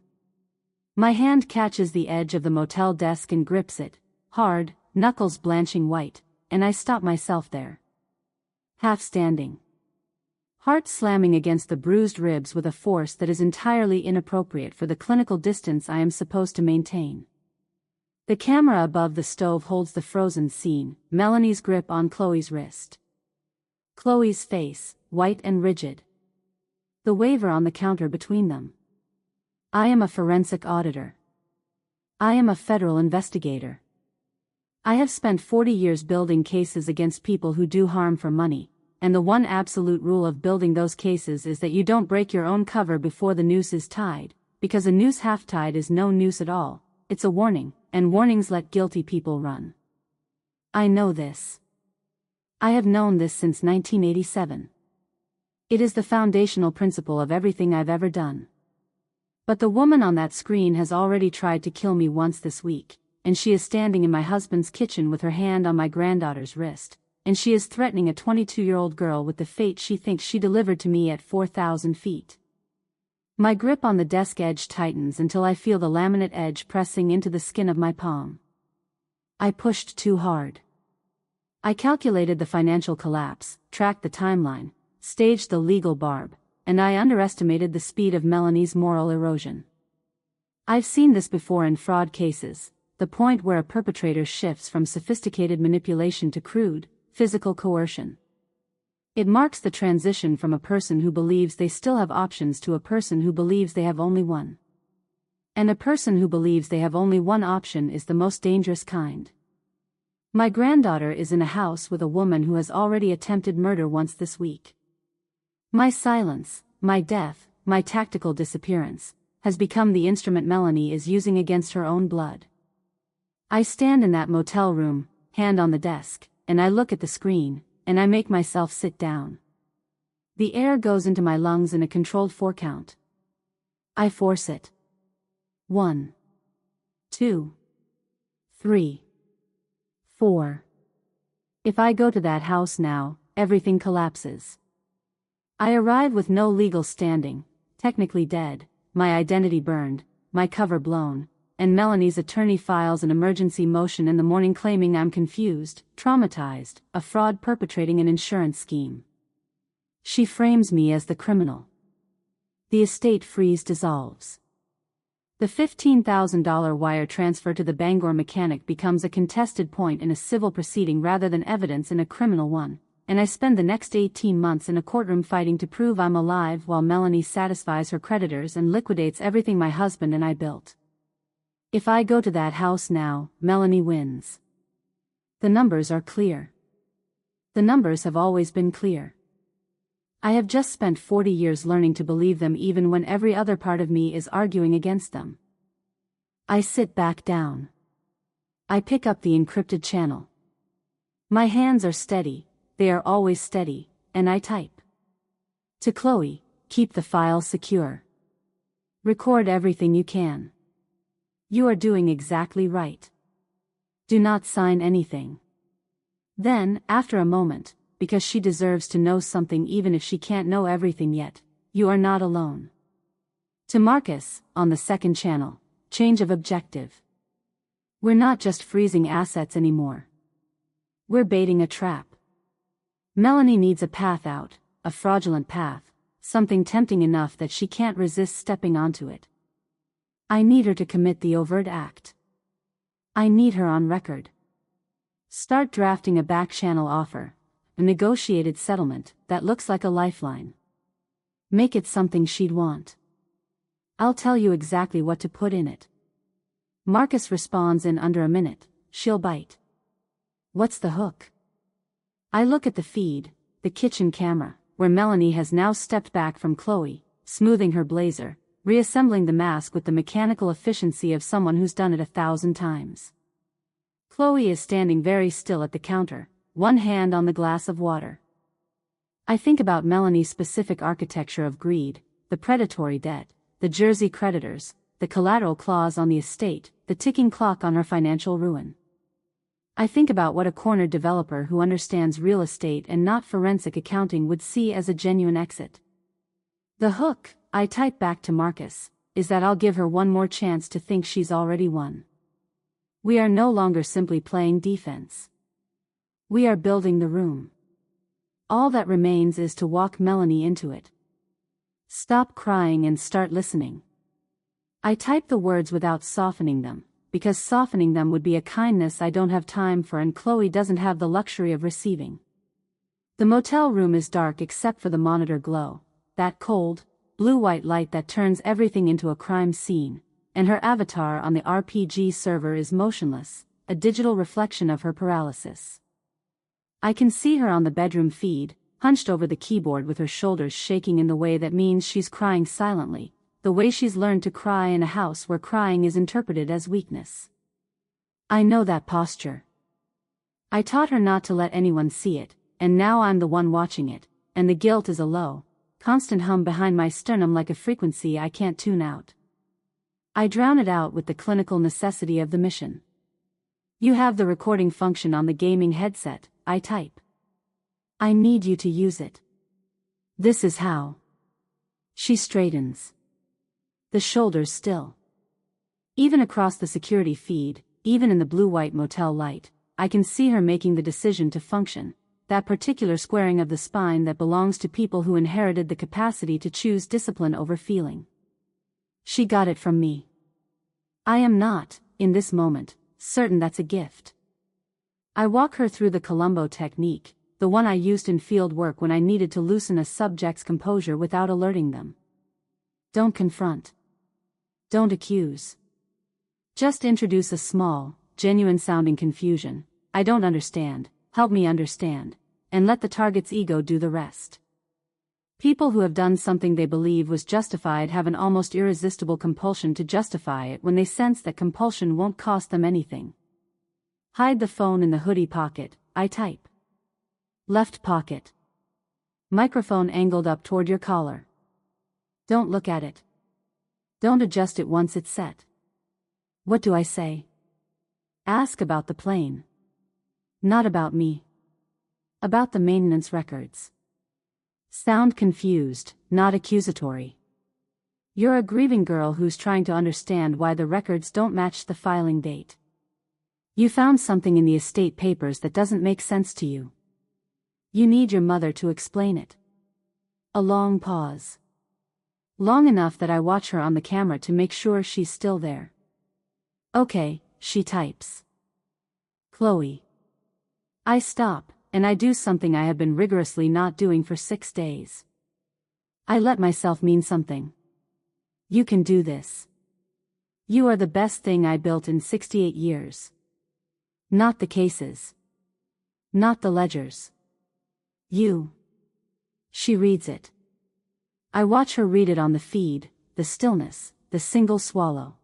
My hand catches the edge of the motel desk and grips it, hard, knuckles blanching white, and I stop myself there. Half standing. Heart slamming against the bruised ribs with a force that is entirely inappropriate for the clinical distance I am supposed to maintain. The camera above the stove holds the frozen scene, Melanie's grip on Chloe's wrist. Chloe's face, white and rigid. The waiver on the counter between them. I am a forensic auditor. I am a federal investigator. I have spent 40 years building cases against people who do harm for money, and the one absolute rule of building those cases is that you don't break your own cover before the noose is tied, because a noose half-tied is no noose at all, it's a warning, and warnings let guilty people run. I know this. I have known this since 1987. It is the foundational principle of everything I've ever done. But the woman on that screen has already tried to kill me once this week, and she is standing in my husband's kitchen with her hand on my granddaughter's wrist, and she is threatening a 22-year-old girl with the fate she thinks she delivered to me at 4,000 feet. My grip on the desk edge tightens until I feel the laminate edge pressing into the skin of my palm. I pushed too hard. I calculated the financial collapse, tracked the timeline, staged the legal barb, and I underestimated the speed of Melanie's moral erosion. I've seen this before in fraud cases, the point where a perpetrator shifts from sophisticated manipulation to crude, physical coercion. It marks the transition from a person who believes they still have options to a person who believes they have only one. And a person who believes they have only one option is the most dangerous kind. My granddaughter is in a house with a woman who has already attempted murder once this week. My silence, my death, my tactical disappearance, has become the instrument Melanie is using against her own blood. I stand in that motel room, hand on the desk, and I look at the screen, and I make myself sit down. The air goes into my lungs in a controlled 4 count. I force it. 1, 2, 3, 4. If I go to that house now, everything collapses. I arrive with no legal standing, technically dead, my identity burned, my cover blown, and Melanie's attorney files an emergency motion in the morning claiming I'm confused, traumatized, a fraud perpetrating an insurance scheme. She frames me as the criminal. The estate freeze dissolves. The $15,000 wire transfer to the Bangor mechanic becomes a contested point in a civil proceeding rather than evidence in a criminal one, and I spend the next 18 months in a courtroom fighting to prove I'm alive while Melanie satisfies her creditors and liquidates everything my husband and I built. If I go to that house now, Melanie wins. The numbers are clear. The numbers have always been clear. I have just spent 40 years learning to believe them even when every other part of me is arguing against them. I sit back down. I pick up the encrypted channel. My hands are steady, they are always steady, and I type. To Chloe, keep the file secure. Record everything you can. You are doing exactly right. Do not sign anything. Then, after a moment, because she deserves to know something even if she can't know everything yet, you are not alone. To Marcus, on the second channel, change of objective. We're not just freezing assets anymore. We're baiting a trap. Melanie needs a path out, a fraudulent path, something tempting enough that she can't resist stepping onto it. I need her to commit the overt act. I need her on record. Start drafting a back-channel offer, a negotiated settlement that looks like a lifeline. Make it something she'd want. I'll tell you exactly what to put in it. Marcus responds in under a minute, she'll bite. What's the hook? I look at the feed, the kitchen camera, where Melanie has now stepped back from Chloe, smoothing her blazer, reassembling the mask with the mechanical efficiency of someone who's done it 1,000 times. Chloe is standing very still at the counter, one hand on the glass of water. I think about Melanie's specific architecture of greed, the predatory debt, the Jersey creditors, the collateral clause on the estate, the ticking clock on her financial ruin. I think about what a cornered developer who understands real estate and not forensic accounting would see as a genuine exit. The hook, I type back to Marcus, is that I'll give her one more chance to think she's already won. We are no longer simply playing defense. We are building the room. All that remains is to walk Melanie into it. Stop crying and start listening. I type the words without softening them, because softening them would be a kindness I don't have time for and Chloe doesn't have the luxury of receiving. The motel room is dark except for the monitor glow, that cold, blue-white light that turns everything into a crime scene, and her avatar on the RPG server is motionless, a digital reflection of her paralysis. I can see her on the bedroom feed, hunched over the keyboard with her shoulders shaking in the way that means she's crying silently, the way she's learned to cry in a house where crying is interpreted as weakness. I know that posture. I taught her not to let anyone see it, and now I'm the one watching it, and the guilt is a low, constant hum behind my sternum like a frequency I can't tune out. I drown it out with the clinical necessity of the mission. You have the recording function on the gaming headset, I type. I need you to use it. This is how. She straightens. The shoulders still. Even across the security feed, even in the blue-white motel light, I can see her making the decision to function, that particular squaring of the spine that belongs to people who inherited the capacity to choose discipline over feeling. She got it from me. I am not, in this moment, certain that's a gift. I walk her through the Columbo technique, the one I used in field work when I needed to loosen a subject's composure without alerting them. Don't confront. Don't accuse. Just introduce a small, genuine-sounding confusion. I don't understand, help me understand, and let the target's ego do the rest. People who have done something they believe was justified have an almost irresistible compulsion to justify it when they sense that compulsion won't cost them anything. Hide the phone in the hoodie pocket, I type. Left pocket. Microphone angled up toward your collar. Don't look at it. Don't adjust it once it's set. What do I say? Ask about the plane. Not about me. About the maintenance records. Sound confused, not accusatory. You're a grieving girl who's trying to understand why the records don't match the filing date. You found something in the estate papers that doesn't make sense to you. You need your mother to explain it. A long pause. Long enough that I watch her on the camera to make sure she's still there. Okay, she types. Chloe. I stop, and I do something I have been rigorously not doing for 6 days. I let myself mean something. You can do this. You are the best thing I built in 68 years. Not the cases. Not the ledgers. You. She reads it. I watch her read it on the feed, the stillness, the single swallow.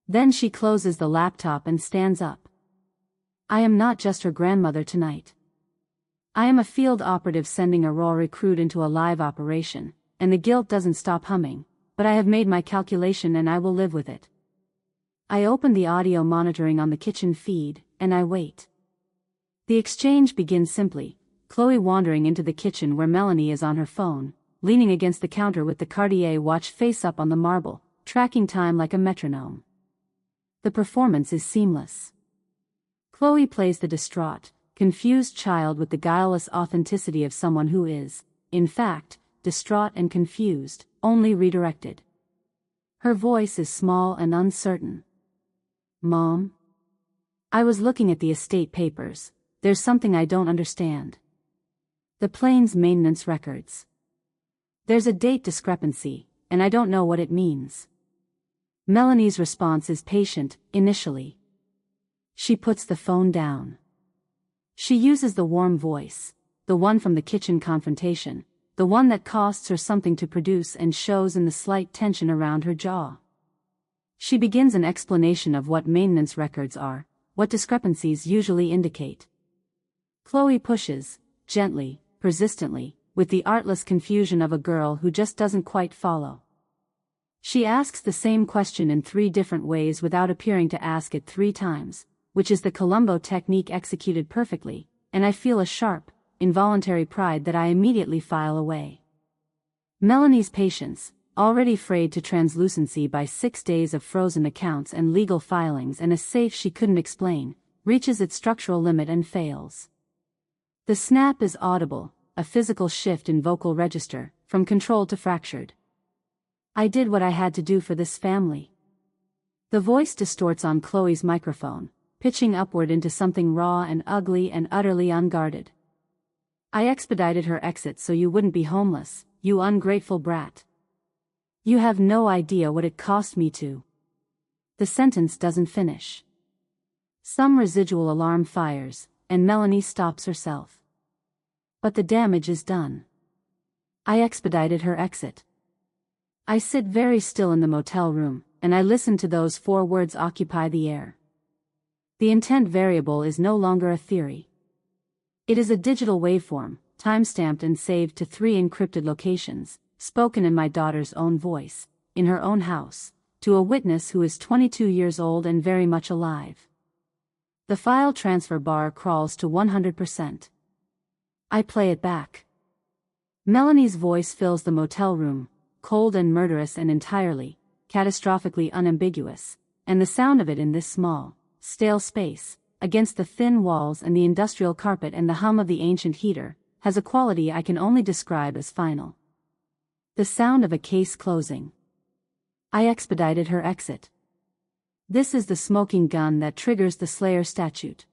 Then she closes the laptop and stands up. I am not just her grandmother tonight. I am a field operative sending a raw recruit into a live operation, and the guilt doesn't stop humming, but I have made my calculation and I will live with it. I open the audio monitoring on the kitchen feed, and I wait. The exchange begins simply, Chloe wandering into the kitchen where Melanie is on her phone, leaning against the counter with the Cartier watch face up on the marble, tracking time like a metronome. The performance is seamless. Chloe plays the distraught, confused child with the guileless authenticity of someone who is, in fact, distraught and confused, only redirected. Her voice is small and uncertain. Mom? I was looking at the estate papers. There's something I don't understand. The plane's maintenance records. There's a date discrepancy, and I don't know what it means. Melanie's response is patient, initially. She puts the phone down. She uses the warm voice, the one from the kitchen confrontation, the one that costs her something to produce and shows in the slight tension around her jaw. She begins an explanation of what maintenance records are, what discrepancies usually indicate. Chloe pushes, gently, persistently, with the artless confusion of a girl who just doesn't quite follow. She asks the same question in 3 different ways without appearing to ask it 3 times, which is the Columbo technique executed perfectly, and I feel a sharp, involuntary pride that I immediately file away. Melanie's patience, already frayed to translucency by 6 days of frozen accounts and legal filings and a safe she couldn't explain, reaches its structural limit and fails. The snap is audible, a physical shift in vocal register, from controlled to fractured. I did what I had to do for this family. The voice distorts on Chloe's microphone, pitching upward into something raw and ugly and utterly unguarded. I expedited her exit so you wouldn't be homeless, you ungrateful brat. You have no idea what it cost me to. The sentence doesn't finish. Some residual alarm fires, and Melanie stops herself. But the damage is done. I expedited her exit. I sit very still in the motel room, and I listen to those 4 words occupy the air. The intent variable is no longer a theory. It is a digital waveform, timestamped and saved to 3 encrypted locations, spoken in my daughter's own voice, in her own house, to a witness who is 22 years old and very much alive. The file transfer bar crawls to 100%. I play it back. Melanie's voice fills the motel room, cold and murderous and entirely, catastrophically unambiguous, and the sound of it in this small, stale space, against the thin walls and the industrial carpet and the hum of the ancient heater, has a quality I can only describe as final. The sound of a case closing. I expedited her exit. This is the smoking gun that triggers the Slayer statute.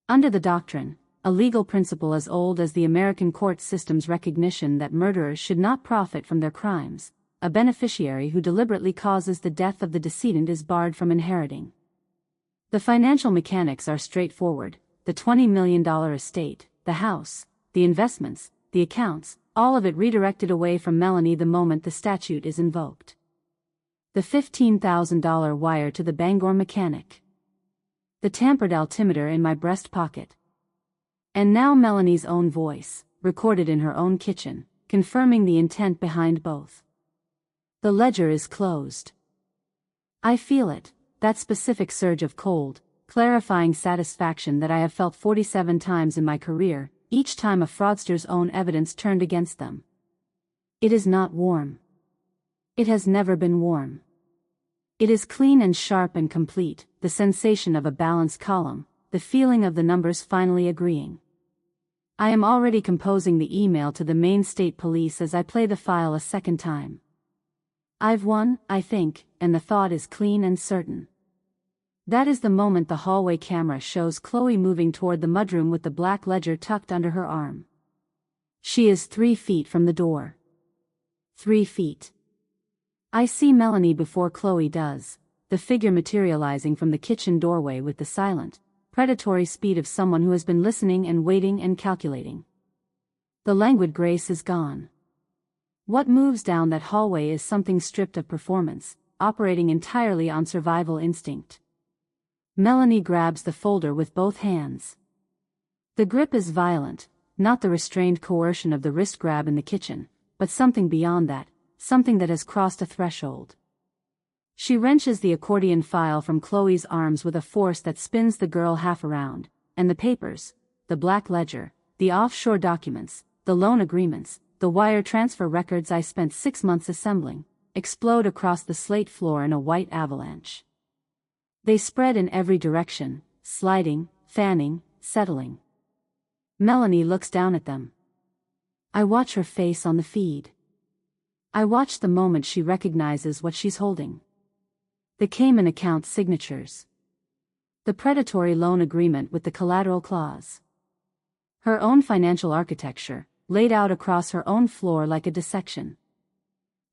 Under the doctrine, a legal principle as old as the American court system's recognition that murderers should not profit from their crimes, a beneficiary who deliberately causes the death of the decedent is barred from inheriting. The financial mechanics are straightforward: the $20 million estate, the house, the investments, the accounts, all of it redirected away from Melanie the moment the statute is invoked. The $15,000 wire to the Bangor mechanic. The tampered altimeter in my breast pocket. And now Melanie's own voice, recorded in her own kitchen, confirming the intent behind both. The ledger is closed. I feel it, that specific surge of cold, clarifying satisfaction that I have felt 47 times in my career, each time a fraudster's own evidence turned against them. It is not warm. It has never been warm. It is clean and sharp and complete, the sensation of a balanced column, the feeling of the numbers finally agreeing. I am already composing the email to the Maine State Police as I play the file a second time. I've won, I think, and the thought is clean and certain. That is the moment the hallway camera shows Chloe moving toward the mudroom with the black ledger tucked under her arm. She is 3 feet from the door. 3 feet. I see Melanie before Chloe does, the figure materializing from the kitchen doorway with the silent, predatory speed of someone who has been listening and waiting and calculating. The languid grace is gone. What moves down that hallway is something stripped of performance, operating entirely on survival instinct. Melanie grabs the folder with both hands. The grip is violent, not the restrained coercion of the wrist grab in the kitchen, but something beyond that, something that has crossed a threshold. She wrenches the accordion file from Chloe's arms with a force that spins the girl half around, and the papers, the black ledger, the offshore documents, the loan agreements, the wire transfer records I spent 6 months assembling, explode across the slate floor in a white avalanche. They spread in every direction, sliding, fanning, settling. Melanie looks down at them. I watch her face on the feed. I watch the moment she recognizes what she's holding. The Cayman account signatures. The predatory loan agreement with the collateral clause. Her own financial architecture, laid out across her own floor like a dissection.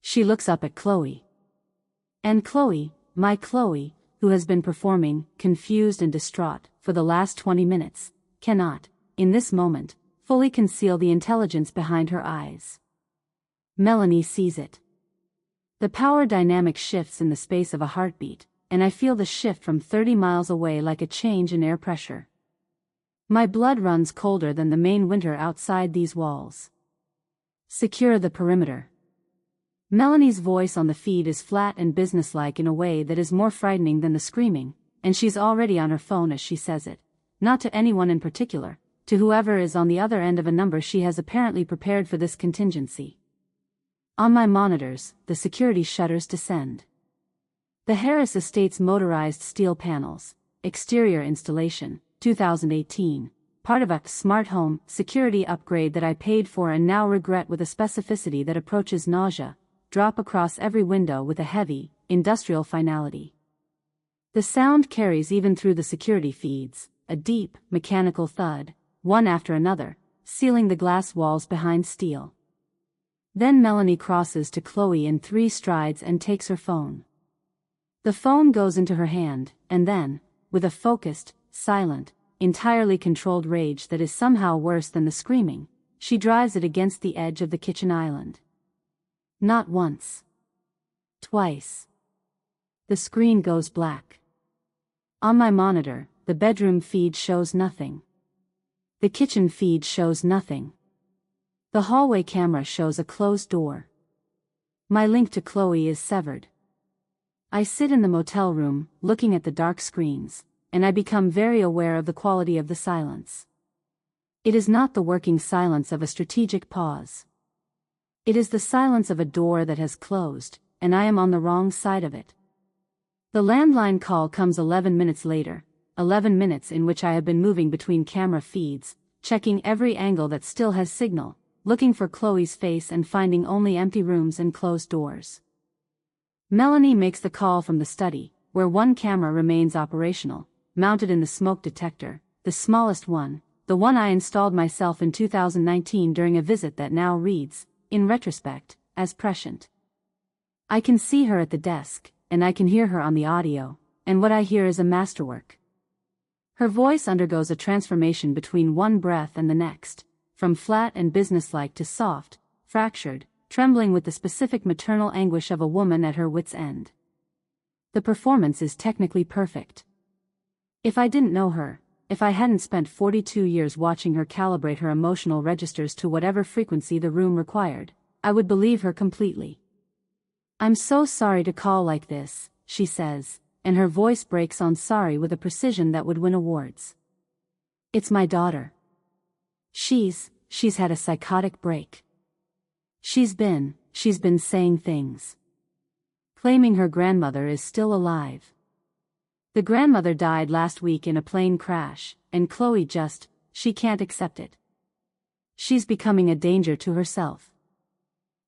She looks up at Chloe. And Chloe, my Chloe, who has been performing, confused and distraught, for the last 20 minutes, cannot, in this moment, fully conceal the intelligence behind her eyes. Melanie sees it. The power dynamic shifts in the space of a heartbeat, and I feel the shift from 30 miles away like a change in air pressure. My blood runs colder than the Maine winter outside these walls. Secure the perimeter. Melanie's voice on the feed is flat and businesslike in a way that is more frightening than the screaming, and she's already on her phone as she says it. Not to anyone in particular, to whoever is on the other end of a number she has apparently prepared for this contingency. On my monitors, the security shutters descend. The Harris Estates motorized steel panels, exterior installation, 2018, part of a smart home security upgrade that I paid for and now regret with a specificity that approaches nausea, drop across every window with a heavy, industrial finality. The sound carries even through the security feeds, a deep, mechanical thud, one after another, sealing the glass walls behind steel. Then Melanie crosses to Chloe in 3 strides and takes her phone. The phone goes into her hand, and then, with a focused, silent, entirely controlled rage that is somehow worse than the screaming, she drives it against the edge of the kitchen island. Not once. Twice. The screen goes black. On my monitor, the bedroom feed shows nothing. The kitchen feed shows nothing. The hallway camera shows a closed door. My link to Chloe is severed. I sit in the motel room, looking at the dark screens, and I become very aware of the quality of the silence. It is not the working silence of a strategic pause. It is the silence of a door that has closed, and I am on the wrong side of it. The landline call comes 11 minutes later, 11 minutes in which I have been moving between camera feeds, checking every angle that still has signal, looking for Chloe's face and finding only empty rooms and closed doors. Melanie makes the call from the study, where one camera remains operational, mounted in the smoke detector, the smallest one, the one I installed myself in 2019 during a visit that now reads, in retrospect, as prescient. I can see her at the desk, and I can hear her on the audio, and what I hear is a masterwork. Her voice undergoes a transformation between one breath and the next, from flat and businesslike to soft, fractured, trembling with the specific maternal anguish of a woman at her wit's end. The performance is technically perfect. If I didn't know her, if I hadn't spent 42 years watching her calibrate her emotional registers to whatever frequency the room required, I would believe her completely. "I'm so sorry to call like this," she says, and her voice breaks on sorry with a precision that would win awards. "It's my daughter. She's had a psychotic break. She's been saying things. Claiming her grandmother is still alive. The grandmother died last week in a plane crash, and Chloe she can't accept it. She's becoming a danger to herself.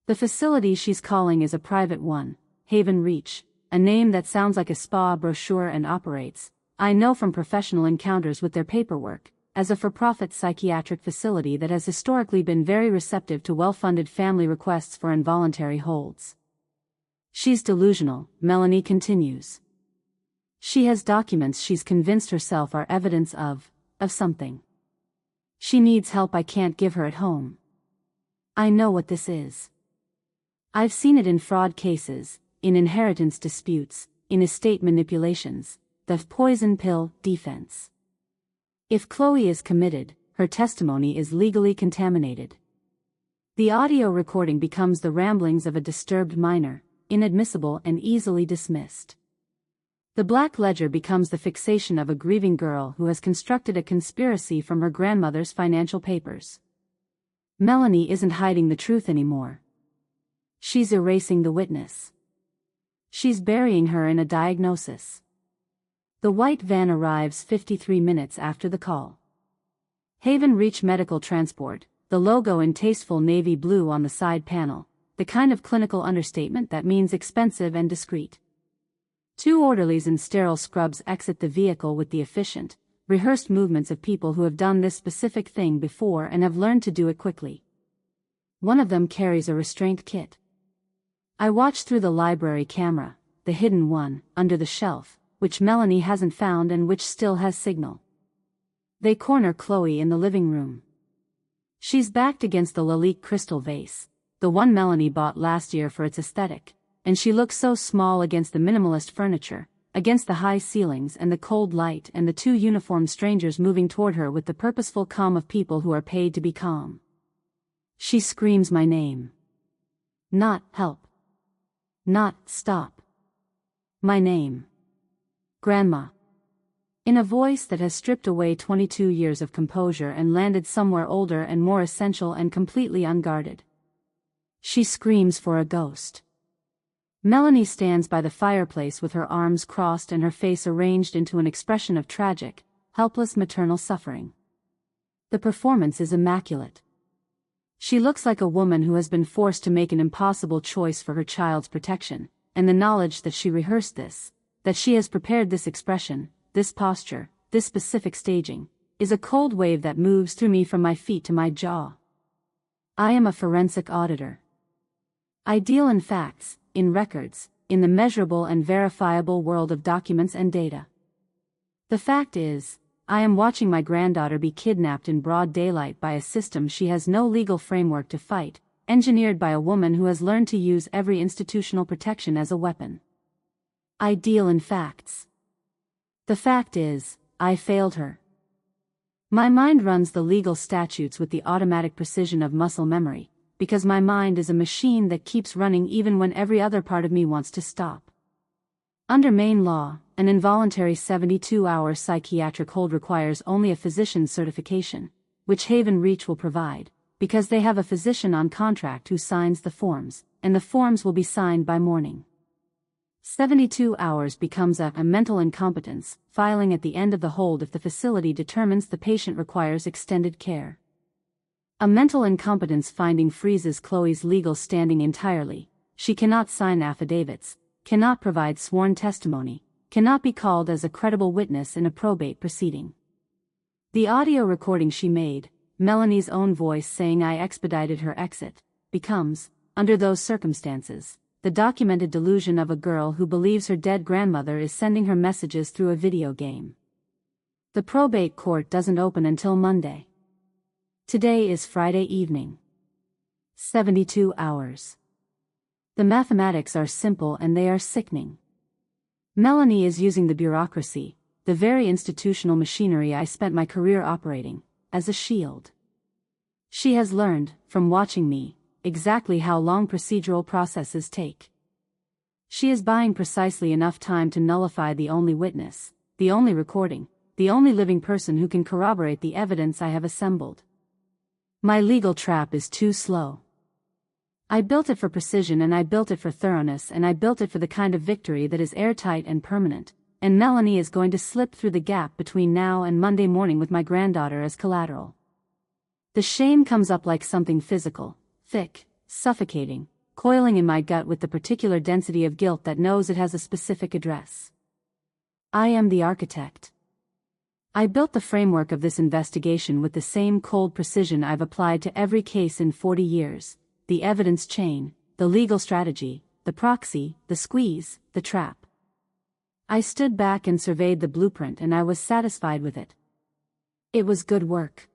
The facility she's calling is a private one, Haven Reach, a name that sounds like a spa brochure and operates, I know from professional encounters with their paperwork, as a for-profit psychiatric facility that has historically been very receptive to well-funded family requests for involuntary holds. She's delusional," Melanie continues. "She has documents she's convinced herself are evidence of something. She needs help I can't give her at home. I know what this is. I've seen it in fraud cases, in inheritance disputes, in estate manipulations, the poison pill defense. If Chloe is committed, her testimony is legally contaminated. The audio recording becomes the ramblings of a disturbed minor, inadmissible and easily dismissed. The black ledger becomes the fixation of a grieving girl who has constructed a conspiracy from her grandmother's financial papers. Melanie isn't hiding the truth anymore. She's erasing the witness. She's burying her in a diagnosis." The white van arrives 53 minutes after the call. Haven Reach Medical Transport, the logo in tasteful navy blue on the side panel, the kind of clinical understatement that means expensive and discreet. 2 orderlies in sterile scrubs exit the vehicle with the efficient, rehearsed movements of people who have done this specific thing before and have learned to do it quickly. One of them carries a restraint kit. I watch through the library camera, the hidden one, under the shelf, which Melanie hasn't found and which still has signal. They corner Chloe in the living room. She's backed against the Lalique crystal vase, the one Melanie bought last year for its aesthetic, and she looks so small against the minimalist furniture, against the high ceilings and the cold light and the two uniformed strangers moving toward her with the purposeful calm of people who are paid to be calm. She screams my name. Not help. Not stop. My name. Grandma. In a voice that has stripped away 22 years of composure and landed somewhere older and more essential and completely unguarded. She screams for a ghost. Melanie stands by the fireplace with her arms crossed and her face arranged into an expression of tragic, helpless maternal suffering. The performance is immaculate. She looks like a woman who has been forced to make an impossible choice for her child's protection, and the knowledge that she rehearsed this, that she has prepared this expression, this posture, this specific staging, is a cold wave that moves through me from my feet to my jaw. I am a forensic auditor. I deal in facts, in records, in the measurable and verifiable world of documents and data. The fact is, I am watching my granddaughter be kidnapped in broad daylight by a system she has no legal framework to fight, engineered by a woman who has learned to use every institutional protection as a weapon. I deal in facts. The fact is, I failed her. My mind runs the legal statutes with the automatic precision of muscle memory, because my mind is a machine that keeps running even when every other part of me wants to stop. Under Maine law, an involuntary 72-hour psychiatric hold requires only a physician's certification, which Haven Reach will provide, because they have a physician on contract who signs the forms, and the forms will be signed by morning. 72 hours becomes a mental incompetence, filing at the end of the hold if the facility determines the patient requires extended care. A mental incompetence finding freezes Chloe's legal standing entirely. She cannot sign affidavits, cannot provide sworn testimony, cannot be called as a credible witness in a probate proceeding. The audio recording she made, Melanie's own voice saying I expedited her exit, becomes, under those circumstances, the documented delusion of a girl who believes her dead grandmother is sending her messages through a video game. The probate court doesn't open until Monday. Today is Friday evening. 72 hours. The mathematics are simple and they are sickening. Melanie is using the bureaucracy, the very institutional machinery I spent my career operating, as a shield. She has learned, from watching me, exactly how long procedural processes take. She is buying precisely enough time to nullify the only witness, the only recording, the only living person who can corroborate the evidence I have assembled. My legal trap is too slow. I built it for precision and I built it for thoroughness and I built it for the kind of victory that is airtight and permanent, and Melanie is going to slip through the gap between now and Monday morning with my granddaughter as collateral. The shame comes up like something physical, thick, suffocating, coiling in my gut with the particular density of guilt that knows it has a specific address. I am the architect. I built the framework of this investigation with the same cold precision I've applied to every case in 40 years, the evidence chain, the legal strategy, the proxy, the squeeze, the trap. I stood back and surveyed the blueprint and I was satisfied with it. It was good work.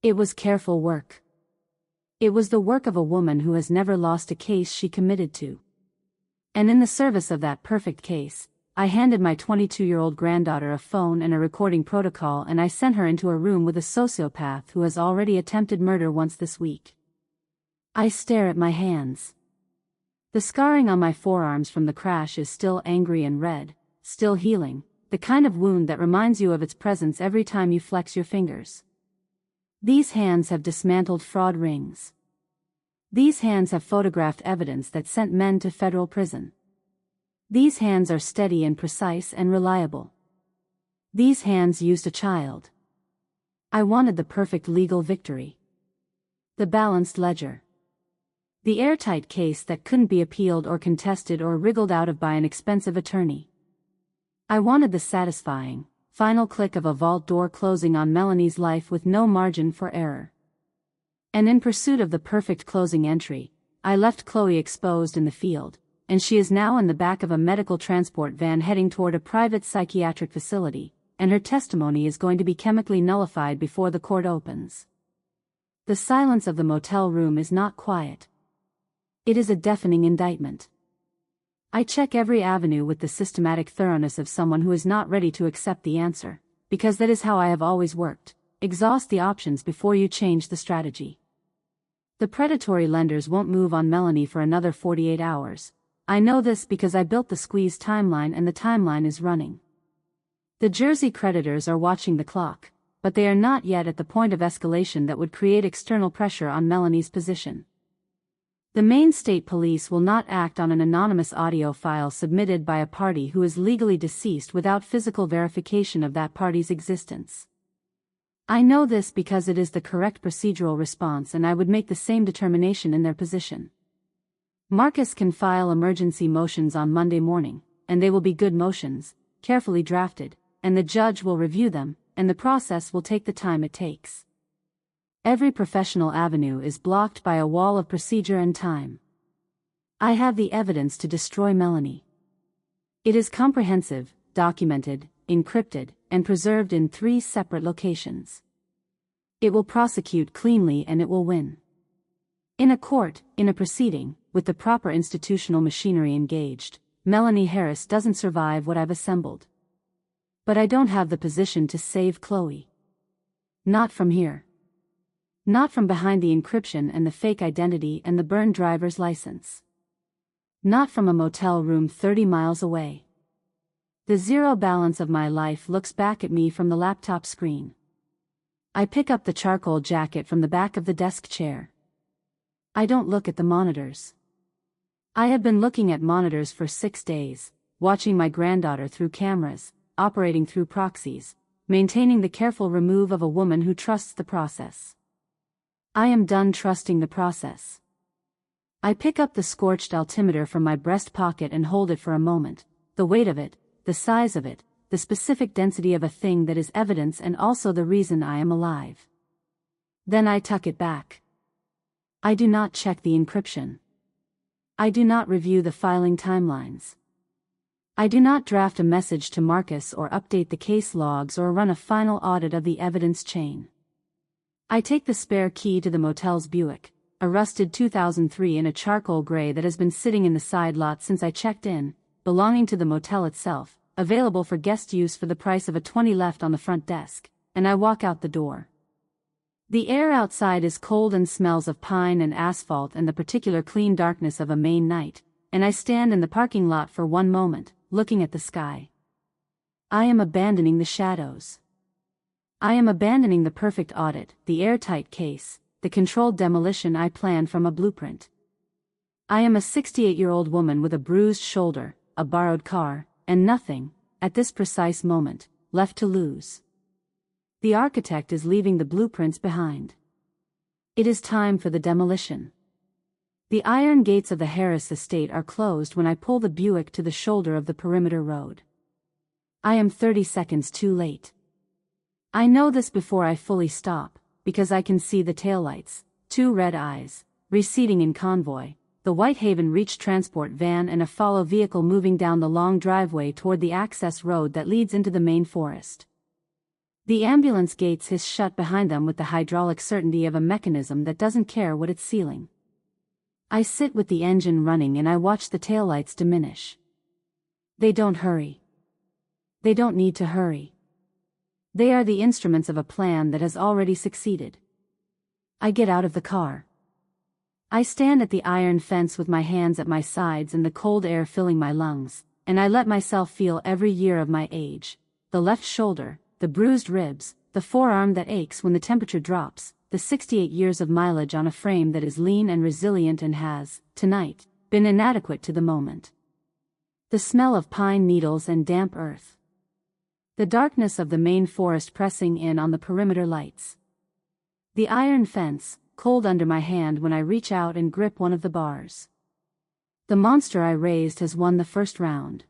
It was careful work. It was the work of a woman who has never lost a case she committed to. And in the service of that perfect case, I handed my 22-year-old granddaughter a phone and a recording protocol and I sent her into a room with a sociopath who has already attempted murder once this week. I stare at my hands. The scarring on my forearms from the crash is still angry and red, still healing, the kind of wound that reminds you of its presence every time you flex your fingers. These hands have dismantled fraud rings. These hands have photographed evidence that sent men to federal prison. These hands are steady and precise and reliable. These hands used a child. I wanted the perfect legal victory. The balanced ledger. The airtight case that couldn't be appealed or contested or wriggled out of by an expensive attorney. I wanted the satisfying, final click of a vault door closing on Melanie's life with no margin for error. And in pursuit of the perfect closing entry, I left Chloe exposed in the field, and she is now in the back of a medical transport van heading toward a private psychiatric facility, and her testimony is going to be chemically nullified before the court opens. The silence of the motel room is not quiet. It is a deafening indictment. I check every avenue with the systematic thoroughness of someone who is not ready to accept the answer, because that is how I have always worked. Exhaust the options before you change the strategy. The predatory lenders won't move on Melanie for another 48 hours. I know this because I built the squeeze timeline and the timeline is running. The Jersey creditors are watching the clock, but they are not yet at the point of escalation that would create external pressure on Melanie's position. The Maine State Police will not act on an anonymous audio file submitted by a party who is legally deceased without physical verification of that party's existence. I know this because it is the correct procedural response, and I would make the same determination in their position. Marcus can file emergency motions on Monday morning, and they will be good motions, carefully drafted, and the judge will review them, and the process will take the time it takes. Every professional avenue is blocked by a wall of procedure and time. I have the evidence to destroy Melanie. It is comprehensive, documented, encrypted, and preserved in 3 separate locations. It will prosecute cleanly and it will win. In a court, in a proceeding, with the proper institutional machinery engaged, Melanie Harris doesn't survive what I've assembled. But I don't have the position to save Chloe. Not from here. Not from behind the encryption and the fake identity and the burned driver's license. Not from a motel room 30 miles away. The zero balance of my life looks back at me from the laptop screen. I pick up the charcoal jacket from the back of the desk chair. I don't look at the monitors. I have been looking at monitors for 6 days, watching my granddaughter through cameras, operating through proxies, maintaining the careful remove of a woman who trusts the process. I am done trusting the process. I pick up the scorched altimeter from my breast pocket and hold it for a moment. The weight of it, the size of it, the specific density of a thing that is evidence and also the reason I am alive. Then I tuck it back. I do not check the encryption. I do not review the filing timelines. I do not draft a message to Marcus or update the case logs or run a final audit of the evidence chain. I take the spare key to the motel's Buick, a rusted 2003 in a charcoal gray that has been sitting in the side lot since I checked in, belonging to the motel itself, available for guest use for the price of a 20 left on the front desk, and I walk out the door. The air outside is cold and smells of pine and asphalt and the particular clean darkness of a Maine night, and I stand in the parking lot for one moment, looking at the sky. I am abandoning the shadows. I am abandoning the perfect audit, the airtight case, the controlled demolition I planned from a blueprint. I am a 68-year-old woman with a bruised shoulder, a borrowed car, and nothing, at this precise moment, left to lose. The architect is leaving the blueprints behind. It is time for the demolition. The iron gates of the Harris estate are closed when I pull the Buick to the shoulder of the perimeter road. I am 30 seconds too late. I know this before I fully stop, because I can see the taillights, 2 red eyes, receding in convoy, the Whitehaven Reach transport van and a follow vehicle moving down the long driveway toward the access road that leads into the Maine forest. The ambulance gates hiss shut behind them with the hydraulic certainty of a mechanism that doesn't care what it's sealing. I sit with the engine running and I watch the taillights diminish. They don't hurry. They don't need to hurry. They are the instruments of a plan that has already succeeded. I get out of the car. I stand at the iron fence with my hands at my sides and the cold air filling my lungs, and I let myself feel every year of my age, the left shoulder, the bruised ribs, the forearm that aches when the temperature drops, the 68 years of mileage on a frame that is lean and resilient and has, tonight, been inadequate to the moment. The smell of pine needles and damp earth. The darkness of the Maine forest pressing in on the perimeter lights. The iron fence, cold under my hand when I reach out and grip one of the bars. The monster I raised has won the first round.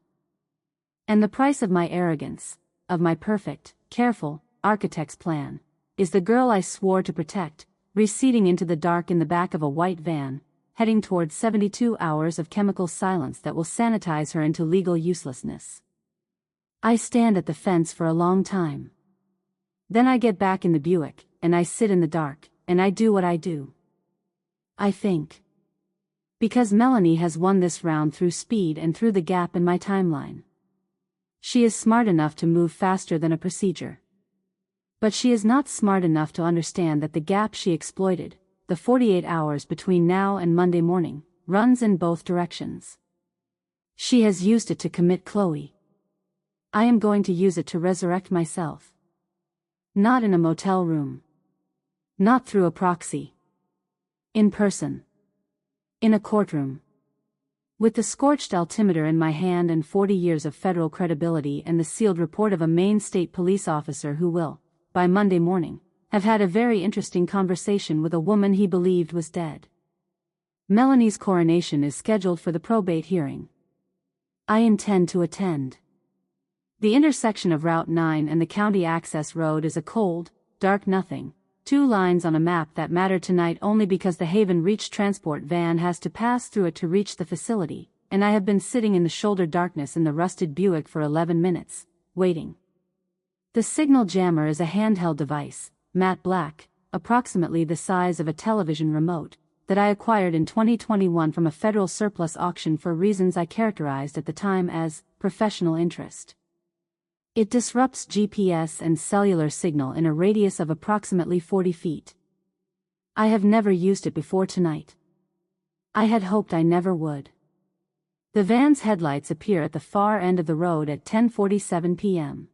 And the price of my arrogance, of my perfect, careful, architect's plan, is the girl I swore to protect, receding into the dark in the back of a white van, heading toward 72 hours of chemical silence that will sanitize her into legal uselessness. I stand at the fence for a long time. Then I get back in the Buick, and I sit in the dark, and I do what I do. I think. Because Melanie has won this round through speed and through the gap in my timeline. She is smart enough to move faster than a procedure. But she is not smart enough to understand that the gap she exploited, the 48 hours between now and Monday morning, runs in both directions. She has used it to commit Chloe. I am going to use it to resurrect myself. Not in a motel room. Not through a proxy. In person. In a courtroom. With the scorched altimeter in my hand and 40 years of federal credibility and the sealed report of a Maine state police officer who will, by Monday morning, have had a very interesting conversation with a woman he believed was dead. Melanie's coronation is scheduled for the probate hearing. I intend to attend. The intersection of Route 9 and the county access road is a cold, dark nothing, 2 lines on a map that matter tonight only because the Haven Reach transport van has to pass through it to reach the facility, and I have been sitting in the shoulder darkness in the rusted Buick for 11 minutes, waiting. The signal jammer is a handheld device, matte black, approximately the size of a television remote, that I acquired in 2021 from a federal surplus auction for reasons I characterized at the time as professional interest. It disrupts GPS and cellular signal in a radius of approximately 40 feet. I have never used it before tonight. I had hoped I never would. The van's headlights appear at the far end of the road at 10:47 p.m.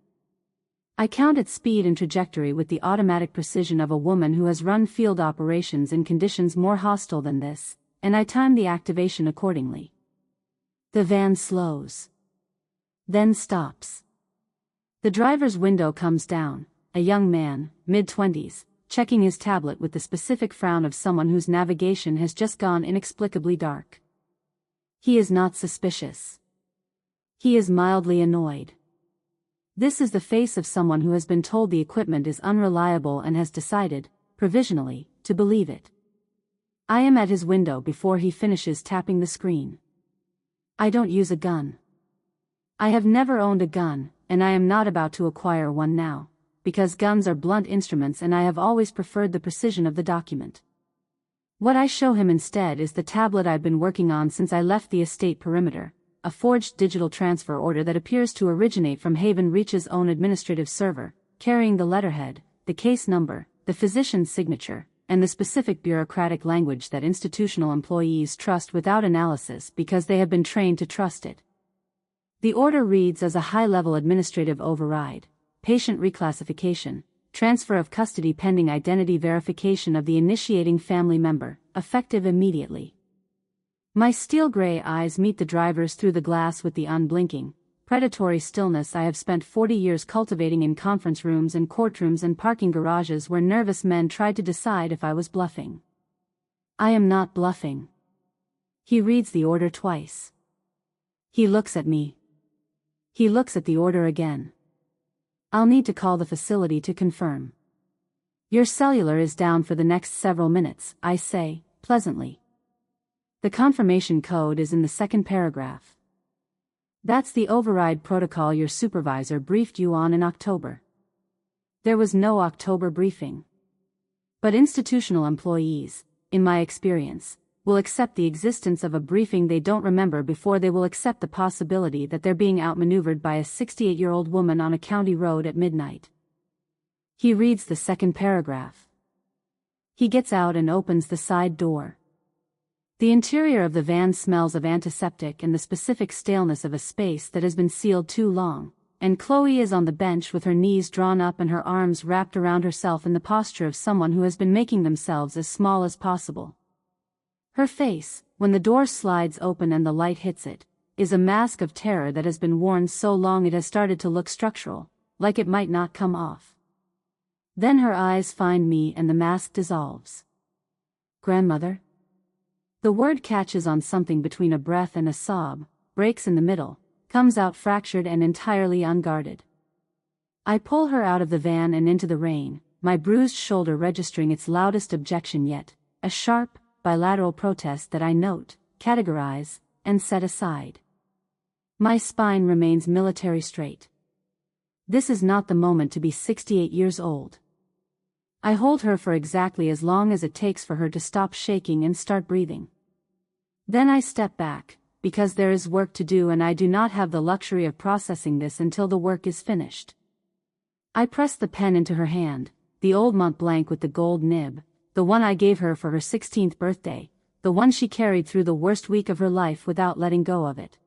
I count its speed and trajectory with the automatic precision of a woman who has run field operations in conditions more hostile than this, and I time the activation accordingly. The van slows. Then stops. The driver's window comes down, a young man, mid-20s, checking his tablet with the specific frown of someone whose navigation has just gone inexplicably dark. He is not suspicious. He is mildly annoyed. This is the face of someone who has been told the equipment is unreliable and has decided, provisionally, to believe it. I am at his window before he finishes tapping the screen. I don't use a gun. I have never owned a gun, and I am not about to acquire one now, because guns are blunt instruments and I have always preferred the precision of the document. What I show him instead is the tablet I've been working on since I left the estate perimeter, a forged digital transfer order that appears to originate from Haven Reach's own administrative server, carrying the letterhead, the case number, the physician's signature, and the specific bureaucratic language that institutional employees trust without analysis because they have been trained to trust it. The order reads as a high-level administrative override, patient reclassification, transfer of custody pending identity verification of the initiating family member, effective immediately. My steel-gray eyes meet the driver's through the glass with the unblinking, predatory stillness I have spent 40 years cultivating in conference rooms and courtrooms and parking garages where nervous men tried to decide if I was bluffing. I am not bluffing. He reads the order twice. He looks at me. He looks at the order again. I'll need to call the facility to confirm. Your cellular is down for the next several minutes, I say, pleasantly. The confirmation code is in the second paragraph. That's the override protocol your supervisor briefed you on in October. There was no October briefing. But institutional employees, in my experience, will accept the existence of a briefing they don't remember before they will accept the possibility that they're being outmaneuvered by a 68-year-old woman on a county road at midnight. He reads the second paragraph. He gets out and opens the side door. The interior of the van smells of antiseptic and the specific staleness of a space that has been sealed too long, and Chloe is on the bench with her knees drawn up and her arms wrapped around herself in the posture of someone who has been making themselves as small as possible. Her face, when the door slides open and the light hits it, is a mask of terror that has been worn so long it has started to look structural, like it might not come off. Then her eyes find me and the mask dissolves. Grandmother? The word catches on something between a breath and a sob, breaks in the middle, comes out fractured and entirely unguarded. I pull her out of the van and into the rain, my bruised shoulder registering its loudest objection yet, a sharp, bilateral protest that I note, categorize, and set aside. My spine remains military straight. This is not the moment to be 68 years old. I hold her for exactly as long as it takes for her to stop shaking and start breathing. Then I step back, because there is work to do and I do not have the luxury of processing this until the work is finished. I press the pen into her hand, the old Mont Blanc with the gold nib, the one I gave her for her 16th birthday, the one she carried through the worst week of her life without letting go of it.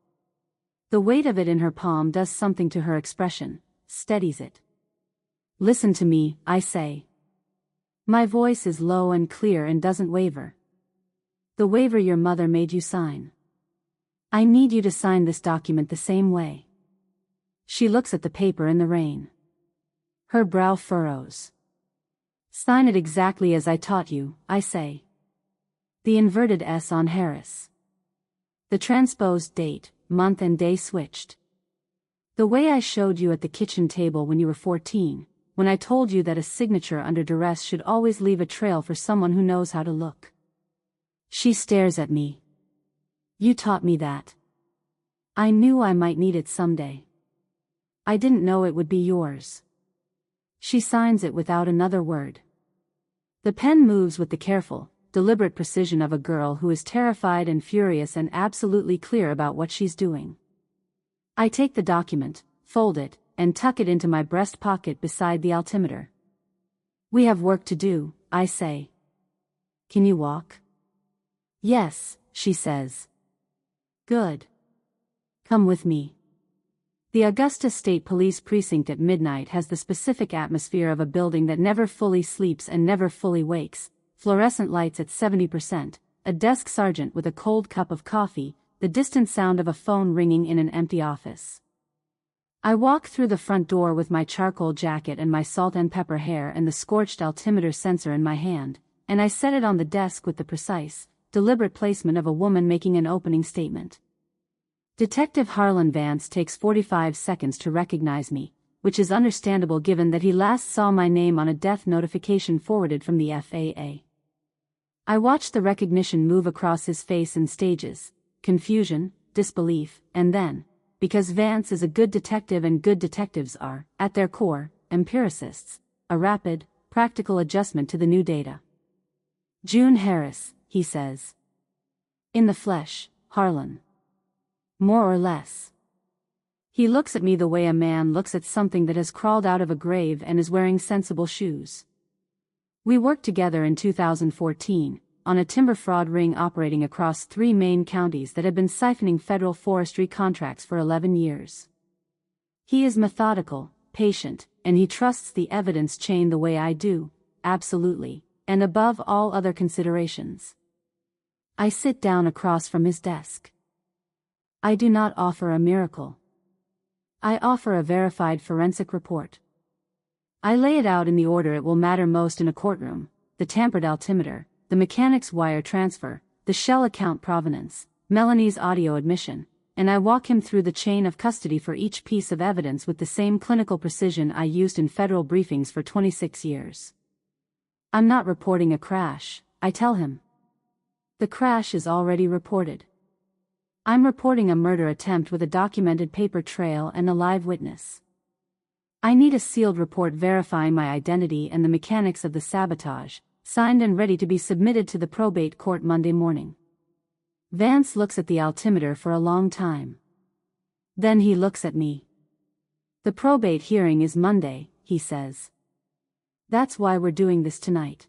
The weight of it in her palm does something to her expression, steadies it. Listen to me, I say. My voice is low and clear and doesn't waver. The waiver your mother made you sign. I need you to sign this document the same way. She looks at the paper in the rain. Her brow furrows. Sign it exactly as I taught you, I say. The inverted S on Harris. The transposed date, month and day switched. The way I showed you at the kitchen table when you were 14, when I told you that a signature under duress should always leave a trail for someone who knows how to look. She stares at me. You taught me that. I knew I might need it someday. I didn't know it would be yours. She signs it without another word. The pen moves with the careful, deliberate precision of a girl who is terrified and furious and absolutely clear about what she's doing. I take the document, fold it, and tuck it into my breast pocket beside the altimeter. We have work to do, I say. Can you walk? Yes, she says. Good. Come with me. The Augusta State Police Precinct at midnight has the specific atmosphere of a building that never fully sleeps and never fully wakes. Fluorescent lights at 70%, a desk sergeant with a cold cup of coffee, the distant sound of a phone ringing in an empty office. I walk through the front door with my charcoal jacket and my salt and pepper hair and the scorched altimeter sensor in my hand, and I set it on the desk with the precise, deliberate placement of a woman making an opening statement. Detective Harlan Vance takes 45 seconds to recognize me, which is understandable given that he last saw my name on a death notification forwarded from the FAA. I watch the recognition move across his face in stages, confusion, disbelief, and then, because Vance is a good detective and good detectives are, at their core, empiricists, a rapid, practical adjustment to the new data. June Harris, he says. In the flesh, Harlan. More or less. He looks at me the way a man looks at something that has crawled out of a grave and is wearing sensible shoes. We worked together in 2014, on a timber fraud ring operating across 3 Maine counties that had been siphoning federal forestry contracts for 11 years. He is methodical, patient, and he trusts the evidence chain the way I do, absolutely, and above all other considerations. I sit down across from his desk. I do not offer a miracle. I offer a verified forensic report. I lay it out in the order it will matter most in a courtroom: the tampered altimeter, the mechanic's wire transfer, the shell account provenance, Melanie's audio admission, and I walk him through the chain of custody for each piece of evidence with the same clinical precision I used in federal briefings for 26 years. I'm not reporting a crash, I tell him. The crash is already reported. I'm reporting a murder attempt with a documented paper trail and a live witness. I need a sealed report verifying my identity and the mechanics of the sabotage, signed and ready to be submitted to the probate court Monday morning. Vance looks at the altimeter for a long time. Then he looks at me. The probate hearing is Monday, he says. That's why we're doing this tonight.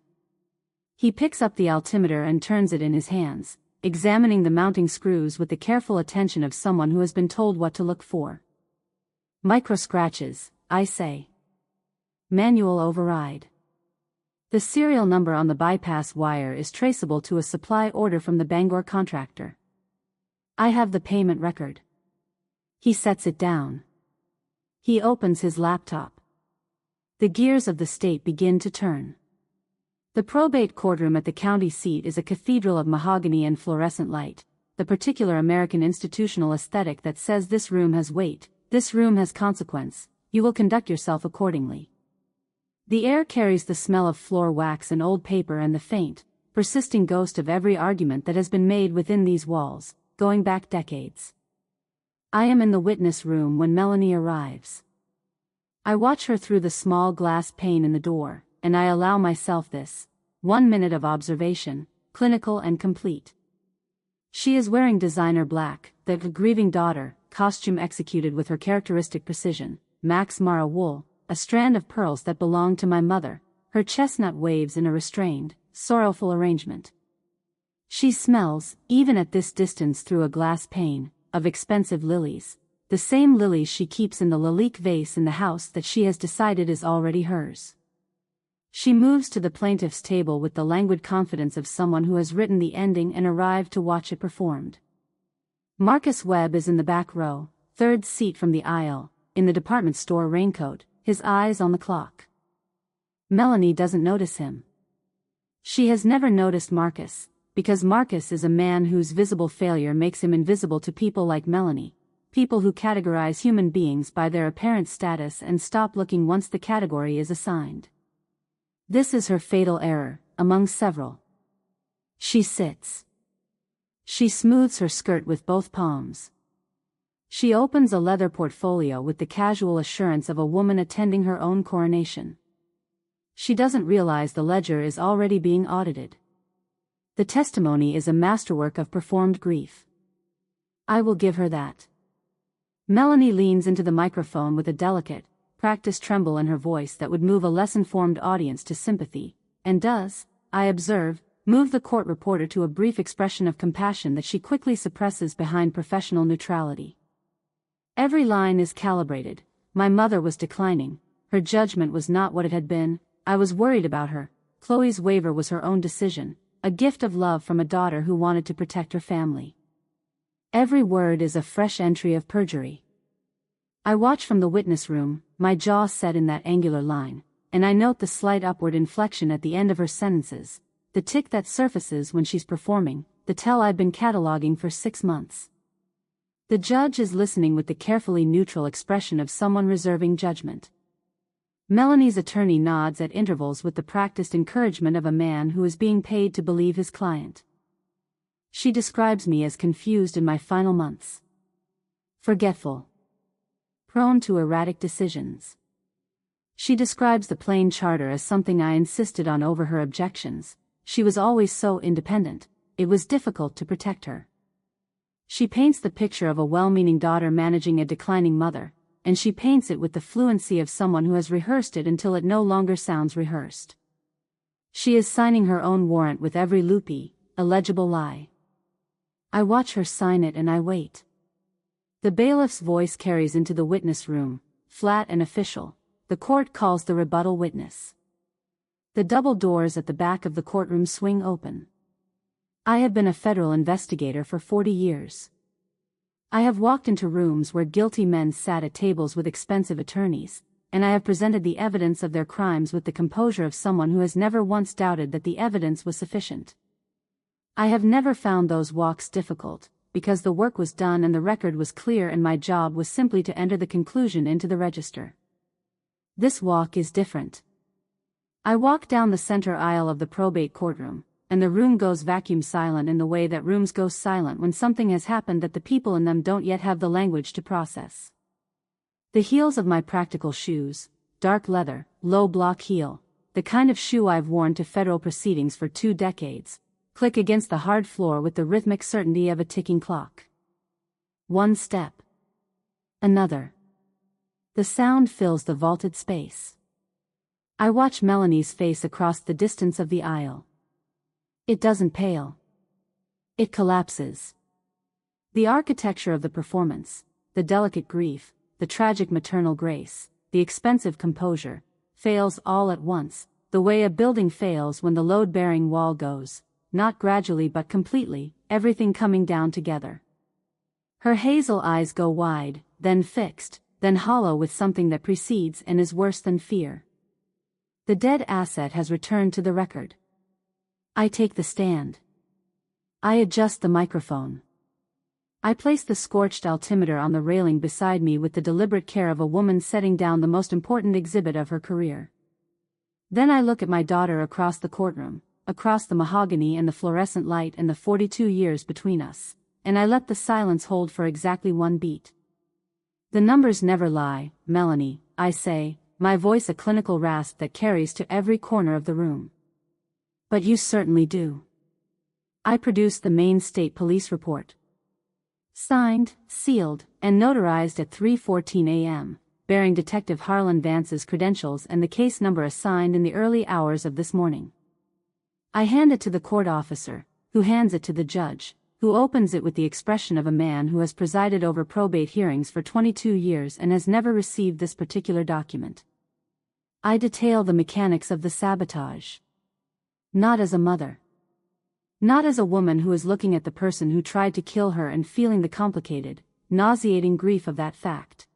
He picks up the altimeter and turns it in his hands, examining the mounting screws with the careful attention of someone who has been told what to look for. Micro scratches, I say. Manual override. The serial number on the bypass wire is traceable to a supply order from the Bangor contractor. I have the payment record. He sets it down. He opens his laptop. The gears of the state begin to turn. The probate courtroom at the county seat is a cathedral of mahogany and fluorescent light, the particular American institutional aesthetic that says this room has weight, this room has consequence, you will conduct yourself accordingly. The air carries the smell of floor wax and old paper and the faint, persisting ghost of every argument that has been made within these walls, going back decades. I am in the witness room when Melanie arrives. I watch her through the small glass pane in the door, and I allow myself this 1 minute of observation, clinical and complete. She is wearing designer black, the grieving daughter, costume executed with her characteristic precision, Max Mara wool, a strand of pearls that belonged to my mother, her chestnut waves in a restrained, sorrowful arrangement. She smells, even at this distance through a glass pane, of expensive lilies, the same lilies she keeps in the lilac vase in the house that she has decided is already hers. She moves to the plaintiff's table with the languid confidence of someone who has written the ending and arrived to watch it performed. Marcus Webb is in the back row, third seat from the aisle, in the department store raincoat, his eyes on the clock. Melanie doesn't notice him. She has never noticed Marcus, because Marcus is a man whose visible failure makes him invisible to people like Melanie, people who categorize human beings by their apparent status and stop looking once the category is assigned. This is her fatal error, among several. She sits. She smooths her skirt with both palms. She opens a leather portfolio with the casual assurance of a woman attending her own coronation. She doesn't realize the ledger is already being audited. The testimony is a masterwork of performed grief. I will give her that. Melanie leans into the microphone with a delicate, practiced tremble in her voice that would move a less informed audience to sympathy, and does, I observe, move the court reporter to a brief expression of compassion that she quickly suppresses behind professional neutrality. Every line is calibrated. My mother was declining. Her judgment was not what it had been. I was worried about her. Chloe's waiver was her own decision, a gift of love from a daughter who wanted to protect her family. Every word is a fresh entry of perjury. I watch from the witness room, my jaw set in that angular line, and I note the slight upward inflection at the end of her sentences, the tick that surfaces when she's performing, the tell I've been cataloging for 6 months. The judge is listening with the carefully neutral expression of someone reserving judgment. Melanie's attorney nods at intervals with the practiced encouragement of a man who is being paid to believe his client. She describes me as confused in my final months. Forgetful. Prone to erratic decisions. She describes the plain charter as something I insisted on over her objections. She was always so independent, it was difficult to protect her. She paints the picture of a well-meaning daughter managing a declining mother, and she paints it with the fluency of someone who has rehearsed it until it no longer sounds rehearsed. She is signing her own warrant with every loopy, illegible lie. I watch her sign it and I wait. The bailiff's voice carries into the witness room, flat and official. The court calls the rebuttal witness. The double doors at the back of the courtroom swing open. I have been a federal investigator for 40 years. I have walked into rooms where guilty men sat at tables with expensive attorneys, and I have presented the evidence of their crimes with the composure of someone who has never once doubted that the evidence was sufficient. I have never found those walks difficult, because the work was done and the record was clear and my job was simply to enter the conclusion into the register. This walk is different. I walk down the center aisle of the probate courtroom, and the room goes vacuum silent in the way that rooms go silent when something has happened that the people in them don't yet have the language to process. The heels of my practical shoes, dark leather, low block heel, the kind of shoe I've worn to federal proceedings for 2 decades, click against the hard floor with the rhythmic certainty of a ticking clock. One step. Another. The sound fills the vaulted space. I watch Melanie's face across the distance of the aisle. It doesn't pale. It collapses. The architecture of the performance, the delicate grief, the tragic maternal grace, the expensive composure, fails all at once, the way a building fails when the load-bearing wall goes, not gradually but completely, everything coming down together. Her hazel eyes go wide, then fixed, then hollow with something that precedes and is worse than fear. The dead asset has returned to the record. I take the stand. I adjust the microphone. I place the scorched altimeter on the railing beside me with the deliberate care of a woman setting down the most important exhibit of her career. Then I look at my daughter across the courtroom, across the mahogany and the fluorescent light and the 42 years between us, and I let the silence hold for exactly 1 beat. The numbers never lie, Melanie, I say, my voice a clinical rasp that carries to every corner of the room. But you certainly do. I produced the Maine State Police report. Signed, sealed, and notarized at 3:14 a.m., bearing Detective Harlan Vance's credentials and the case number assigned in the early hours of this morning. I hand it to the court officer, who hands it to the judge, who opens it with the expression of a man who has presided over probate hearings for 22 years and has never received this particular document. I detail the mechanics of the sabotage. Not as a mother. Not as a woman who is looking at the person who tried to kill her and feeling the complicated, nauseating grief of that fact.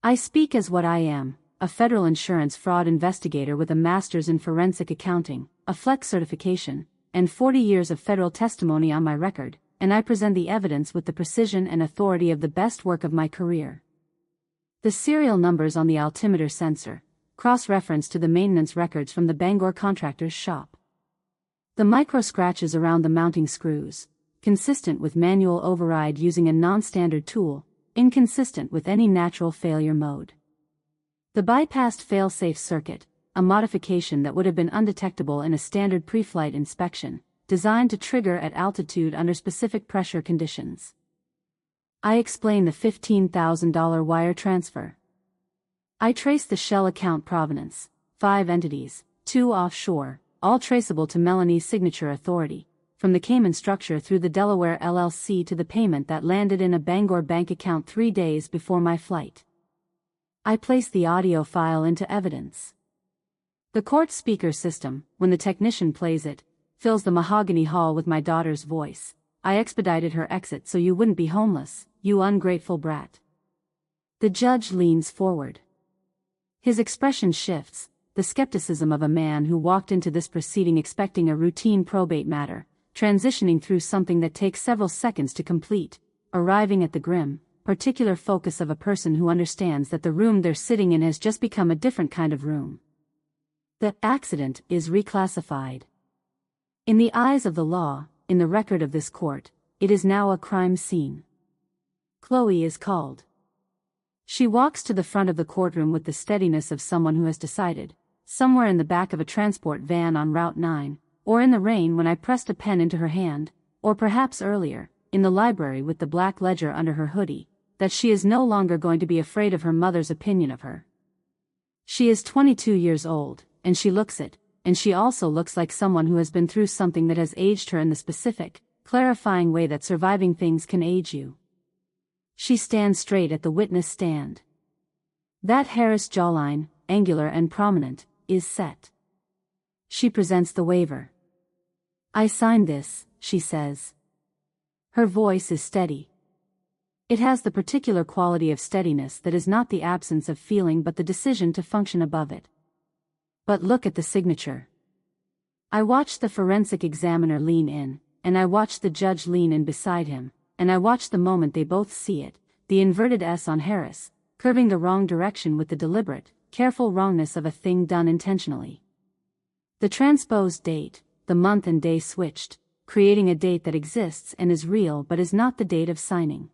I speak as what I am, a federal insurance fraud investigator with a master's in forensic accounting, a flex certification, and 40 years of federal testimony on my record, and I present the evidence with the precision and authority of the best work of my career. The serial numbers on the altimeter sensor, cross-reference to the maintenance records from the Bangor contractor's shop. The micro-scratches around the mounting screws, consistent with manual override using a non-standard tool, inconsistent with any natural failure mode. The bypassed fail-safe circuit, a modification that would have been undetectable in a standard pre-flight inspection, designed to trigger at altitude under specific pressure conditions. I explain the $15,000 wire transfer. I trace the shell account provenance, 5 entities, 2 offshore, all traceable to Melanie's signature authority, from the Cayman structure through the Delaware LLC to the payment that landed in a Bangor bank account 3 days before my flight. I place the audio file into evidence. The court speaker system, when the technician plays it, fills the mahogany hall with my daughter's voice. I expedited her exit so you wouldn't be homeless, you ungrateful brat. The judge leans forward. His expression shifts, the skepticism of a man who walked into this proceeding expecting a routine probate matter, transitioning through something that takes several seconds to complete, arriving at the grim, particular focus of a person who understands that the room they're sitting in has just become a different kind of room. The accident is reclassified. In the eyes of the law, in the record of this court, it is now a crime scene. Chloe is called. She walks to the front of the courtroom with the steadiness of someone who has decided, somewhere in the back of a transport van on Route 9, or in the rain when I pressed a pen into her hand, or perhaps earlier, in the library with the black ledger under her hoodie, that she is no longer going to be afraid of her mother's opinion of her. She is 22 years old, and she looks it, and she also looks like someone who has been through something that has aged her in the specific, clarifying way that surviving things can age you. She stands straight at the witness stand. That Harris jawline, angular and prominent, is set. She presents the waiver. I sign this, she says. Her voice is steady. It has the particular quality of steadiness that is not the absence of feeling but the decision to function above it. But look at the signature. I watch the forensic examiner lean in, and I watch the judge lean in beside him, and I watch the moment they both see it, the inverted S on Harris, curving the wrong direction with the deliberate, careful wrongness of a thing done intentionally. The transposed date, the month and day switched, creating a date that exists and is real but is not the date of signing.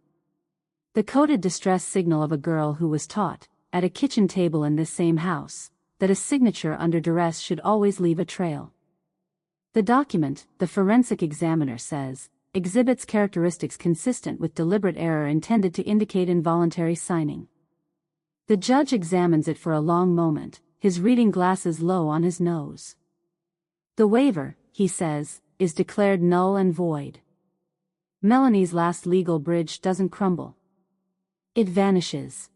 The coded distress signal of a girl who was taught, at a kitchen table in this same house, that a signature under duress should always leave a trail. The document, the forensic examiner says, exhibits characteristics consistent with deliberate error intended to indicate involuntary signing. The judge examines it for a long moment, his reading glasses low on his nose. The waiver, he says, is declared null and void. Melanie's last legal bridge doesn't crumble. It vanishes.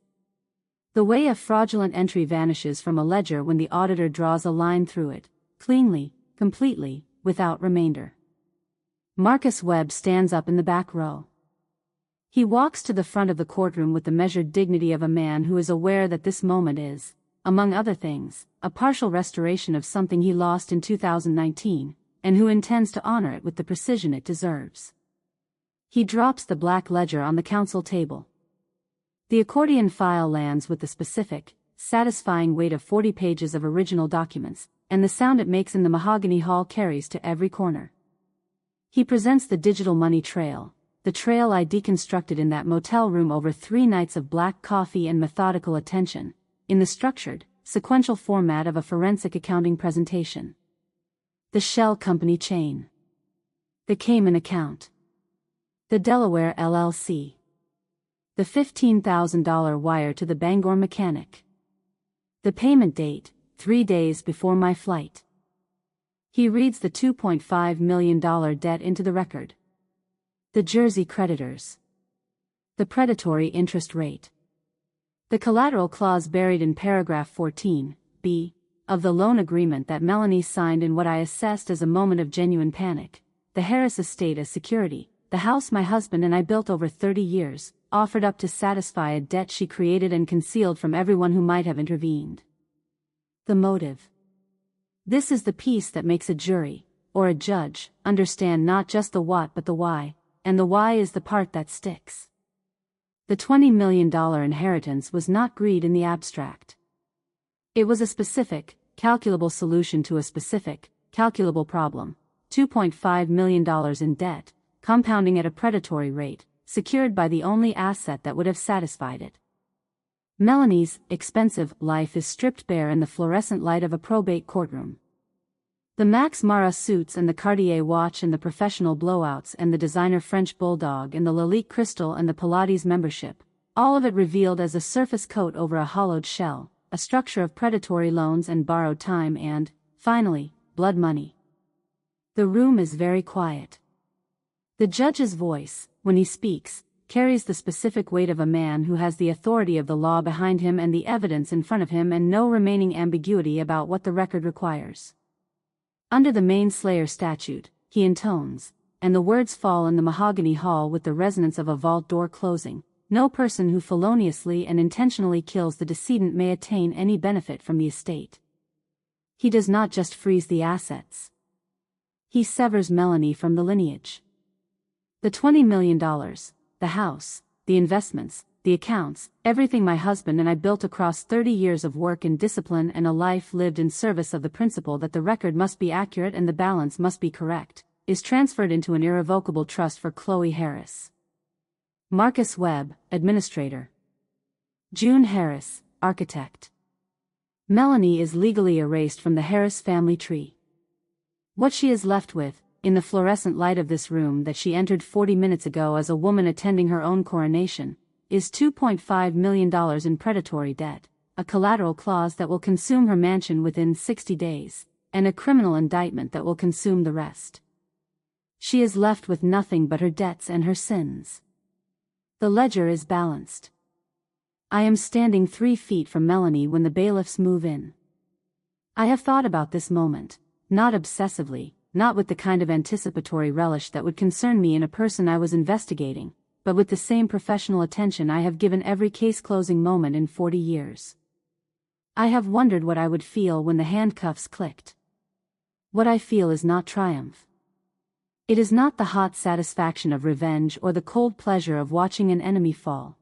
The way a fraudulent entry vanishes from a ledger when the auditor draws a line through it, cleanly, completely, without remainder. Marcus Webb stands up in the back row. He walks to the front of the courtroom with the measured dignity of a man who is aware that this moment is, among other things, a partial restoration of something he lost in 2019, and who intends to honor it with the precision it deserves. He drops the black ledger on the counsel table. The accordion file lands with the specific, satisfying weight of 40 pages of original documents, and the sound it makes in the mahogany hall carries to every corner. He presents the digital money trail, the trail I deconstructed in that motel room over 3 nights of black coffee and methodical attention, in the structured, sequential format of a forensic accounting presentation. The Shell Company chain. The Cayman account. The Delaware LLC. The $15,000 wire to the Bangor mechanic. The payment date, 3 days before my flight. He reads the $2.5 million debt into the record. The Jersey creditors. The predatory interest rate. The collateral clause buried in paragraph 14b of the loan agreement that Melanie signed in what I assessed as a moment of genuine panic. The Harris estate as security, the house my husband and I built over 30 years, offered up to satisfy a debt she created and concealed from everyone who might have intervened. The motive. This is the piece that makes a jury, or a judge, understand not just the what but the why, and the why is the part that sticks. The $20 million inheritance was not greed in the abstract. It was a specific, calculable solution to a specific, calculable problem. $2.5 million in debt, compounding at a predatory rate, secured by the only asset that would have satisfied it. Melanie's expensive life is stripped bare in the fluorescent light of a probate courtroom. The Max Mara suits and the Cartier watch and the professional blowouts and the designer French bulldog and the Lalique crystal and the Pilates membership, all of it revealed as a surface coat over a hollowed shell, a structure of predatory loans and borrowed time and, finally, blood money. The room is very quiet. The judge's voice, when he speaks, carries the specific weight of a man who has the authority of the law behind him and the evidence in front of him and no remaining ambiguity about what the record requires. Under the Manslayer statute, he intones, and the words fall in the mahogany hall with the resonance of a vault door closing, no person who feloniously and intentionally kills the decedent may attain any benefit from the estate. He does not just freeze the assets. He severs Melanie from the lineage. The $20 million, the house, the investments, the accounts, everything my husband and I built across 30 years of work and discipline and a life lived in service of the principle that the record must be accurate and the balance must be correct, is transferred into an irrevocable trust for Chloe Harris. Marcus Webb, Administrator. June Harris, Architect. Melanie is legally erased from the Harris family tree. What she is left with, in the fluorescent light of this room that she entered 40 minutes ago as a woman attending her own coronation, is $2.5 million in predatory debt, a collateral clause that will consume her mansion within 60 days, and a criminal indictment that will consume the rest. She is left with nothing but her debts and her sins. The ledger is balanced. I am standing 3 feet from Melanie when the bailiffs move in. I have thought about this moment, not obsessively, not with the kind of anticipatory relish that would concern me in a person I was investigating, but with the same professional attention I have given every case-closing moment in 40 years. I have wondered what I would feel when the handcuffs clicked. What I feel is not triumph. It is not the hot satisfaction of revenge or the cold pleasure of watching an enemy fall.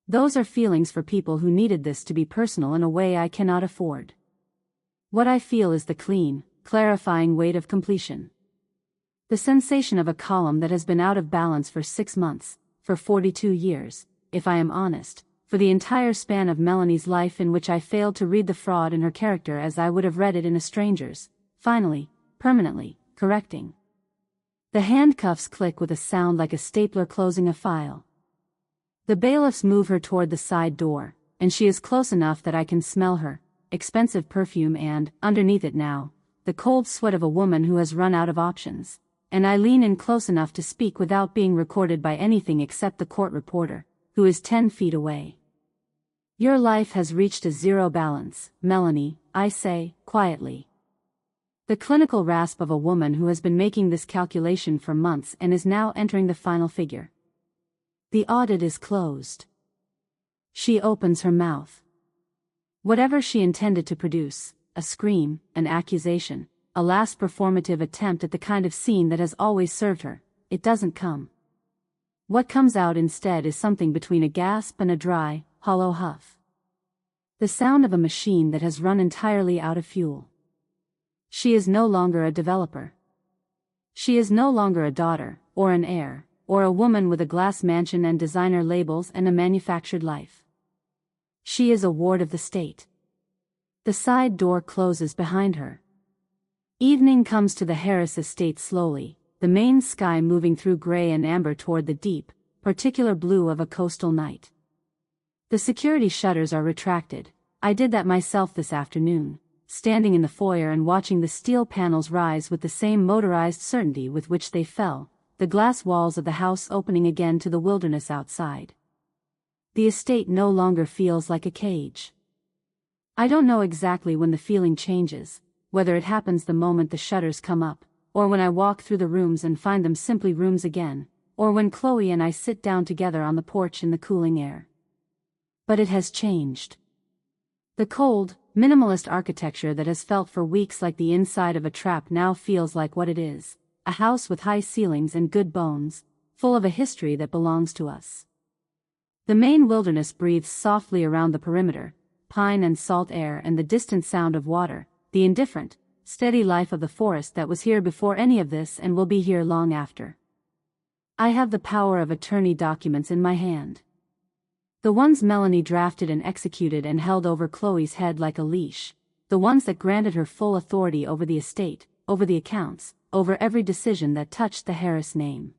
Those are feelings for people who needed this to be personal in a way I cannot afford. What I feel is the clean, clarifying weight of completion. The sensation of a column that has been out of balance for 6 months, for 42 years, if I am honest, for the entire span of Melanie's life in which I failed to read the fraud in her character as I would have read it in a stranger's, finally, permanently, correcting. The handcuffs click with a sound like a stapler closing a file. The bailiffs move her toward the side door, and she is close enough that I can smell her expensive perfume and, underneath it now, the cold sweat of a woman who has run out of options, and I lean in close enough to speak without being recorded by anything except the court reporter, who is 10 feet away. Your life has reached a zero balance, Melanie, I say, quietly. The clinical rasp of a woman who has been making this calculation for months and is now entering the final figure. The audit is closed. She opens her mouth. Whatever she intended to produce, a scream, an accusation, a last performative attempt at the kind of scene that has always served her, it doesn't come. What comes out instead is something between a gasp and a dry, hollow huff. The sound of a machine that has run entirely out of fuel. She is no longer a developer. She is no longer a daughter, or an heir, or a woman with a glass mansion and designer labels and a manufactured life. She is a ward of the state. The side door closes behind her. Evening comes to the Harris estate slowly, the main sky moving through gray and amber toward the deep, particular blue of a coastal night. The security shutters are retracted. I did that myself this afternoon, standing in the foyer and watching the steel panels rise with the same motorized certainty with which they fell, the glass walls of the house opening again to the wilderness outside. The estate no longer feels like a cage. I don't know exactly when the feeling changes, whether it happens the moment the shutters come up, or when I walk through the rooms and find them simply rooms again, or when Chloe and I sit down together on the porch in the cooling air. But it has changed. The cold, minimalist architecture that has felt for weeks like the inside of a trap now feels like what it is, a house with high ceilings and good bones, full of a history that belongs to us. The Maine wilderness breathes softly around the perimeter, pine and salt air and the distant sound of water, the indifferent, steady life of the forest that was here before any of this and will be here long after. I have the power of attorney documents in my hand. The ones Melanie drafted and executed and held over Chloe's head like a leash, the ones that granted her full authority over the estate, over the accounts, over every decision that touched the Harris name.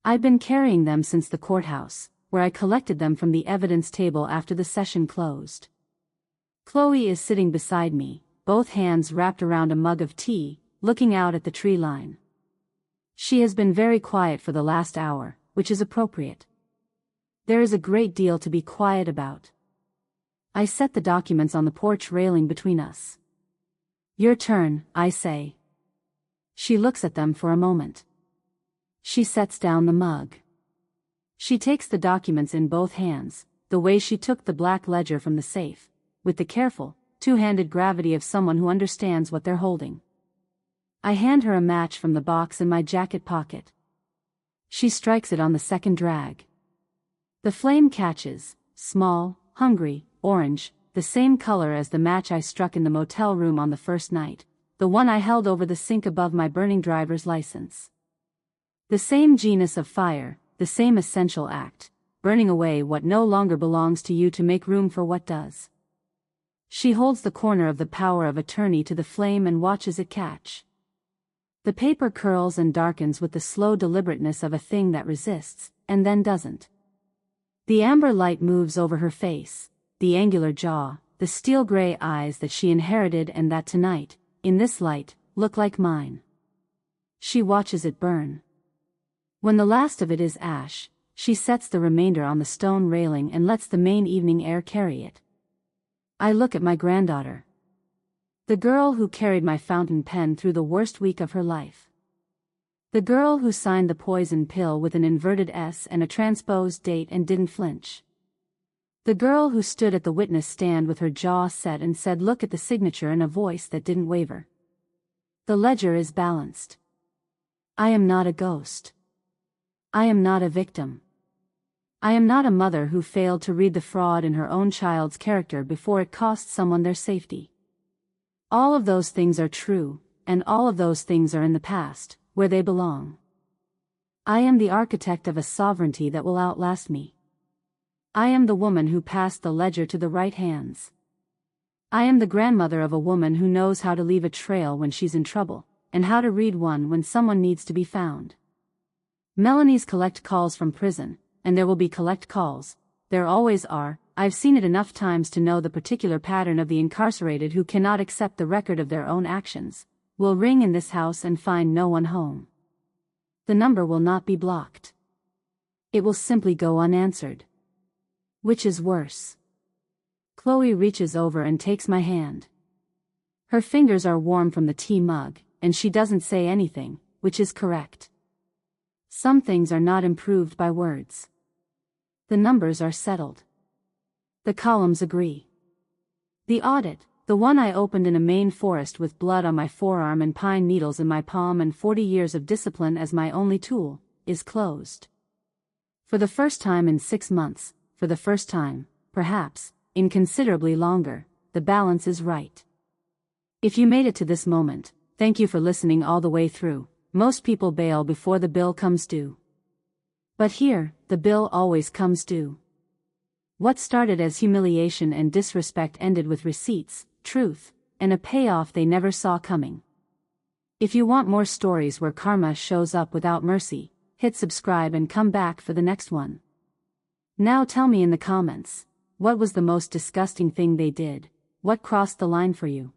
I've been carrying them since the courthouse, where I collected them from the evidence table after the session closed. Chloe is sitting beside me, both hands wrapped around a mug of tea, looking out at the tree line. She has been very quiet for the last hour, which is appropriate. There is a great deal to be quiet about. I set the documents on the porch railing between us. Your turn, I say. She looks at them for a moment. She sets down the mug. She takes the documents in both hands, the way she took the black ledger from the safe, with the careful, two-handed gravity of someone who understands what they're holding. I hand her a match from the box in my jacket pocket. She strikes it on the second drag. The flame catches, small, hungry, orange, the same color as the match I struck in the motel room on the first night, the one I held over the sink above my burning driver's license. The same genus of fire, the same essential act, burning away what no longer belongs to you to make room for what does. She holds the corner of the power of attorney to the flame and watches it catch. The paper curls and darkens with the slow deliberateness of a thing that resists, and then doesn't. The amber light moves over her face, the angular jaw, the steel-gray eyes that she inherited and that tonight, in this light, look like mine. She watches it burn. When the last of it is ash, she sets the remainder on the stone railing and lets the Maine evening air carry it. I look at my granddaughter. The girl who carried my fountain pen through the worst week of her life. The girl who signed the poison pill with an inverted S and a transposed date and didn't flinch. The girl who stood at the witness stand with her jaw set and said, "Look at the signature," in a voice that didn't waver. The ledger is balanced. I am not a ghost. I am not a victim. I am not a mother who failed to read the fraud in her own child's character before it cost someone their safety. All of those things are true, and all of those things are in the past, where they belong. I am the architect of a sovereignty that will outlast me. I am the woman who passed the ledger to the right hands. I am the grandmother of a woman who knows how to leave a trail when she's in trouble, and how to read one when someone needs to be found. Melanie's collect calls from prison, and there will be collect calls, there always are. I've seen it enough times to know the particular pattern of the incarcerated who cannot accept the record of their own actions, will ring in this house and find no one home. The number will not be blocked. It will simply go unanswered. Which is worse? Chloe reaches over and takes my hand. Her fingers are warm from the tea mug, and she doesn't say anything, which is correct. Some things are not improved by words. The numbers are settled. The columns agree. The audit, the one I opened in a Maine forest with blood on my forearm and pine needles in my palm and 40 years of discipline as my only tool, is closed. For the first time in 6 months, for the first time, perhaps, in considerably longer, the balance is right. If you made it to this moment, thank you for listening all the way through. Most people bail before the bill comes due. But here, the bill always comes due. What started as humiliation and disrespect ended with receipts, truth, and a payoff they never saw coming. If you want more stories where karma shows up without mercy, hit subscribe and come back for the next one. Now tell me in the comments, what was the most disgusting thing they did? What crossed the line for you?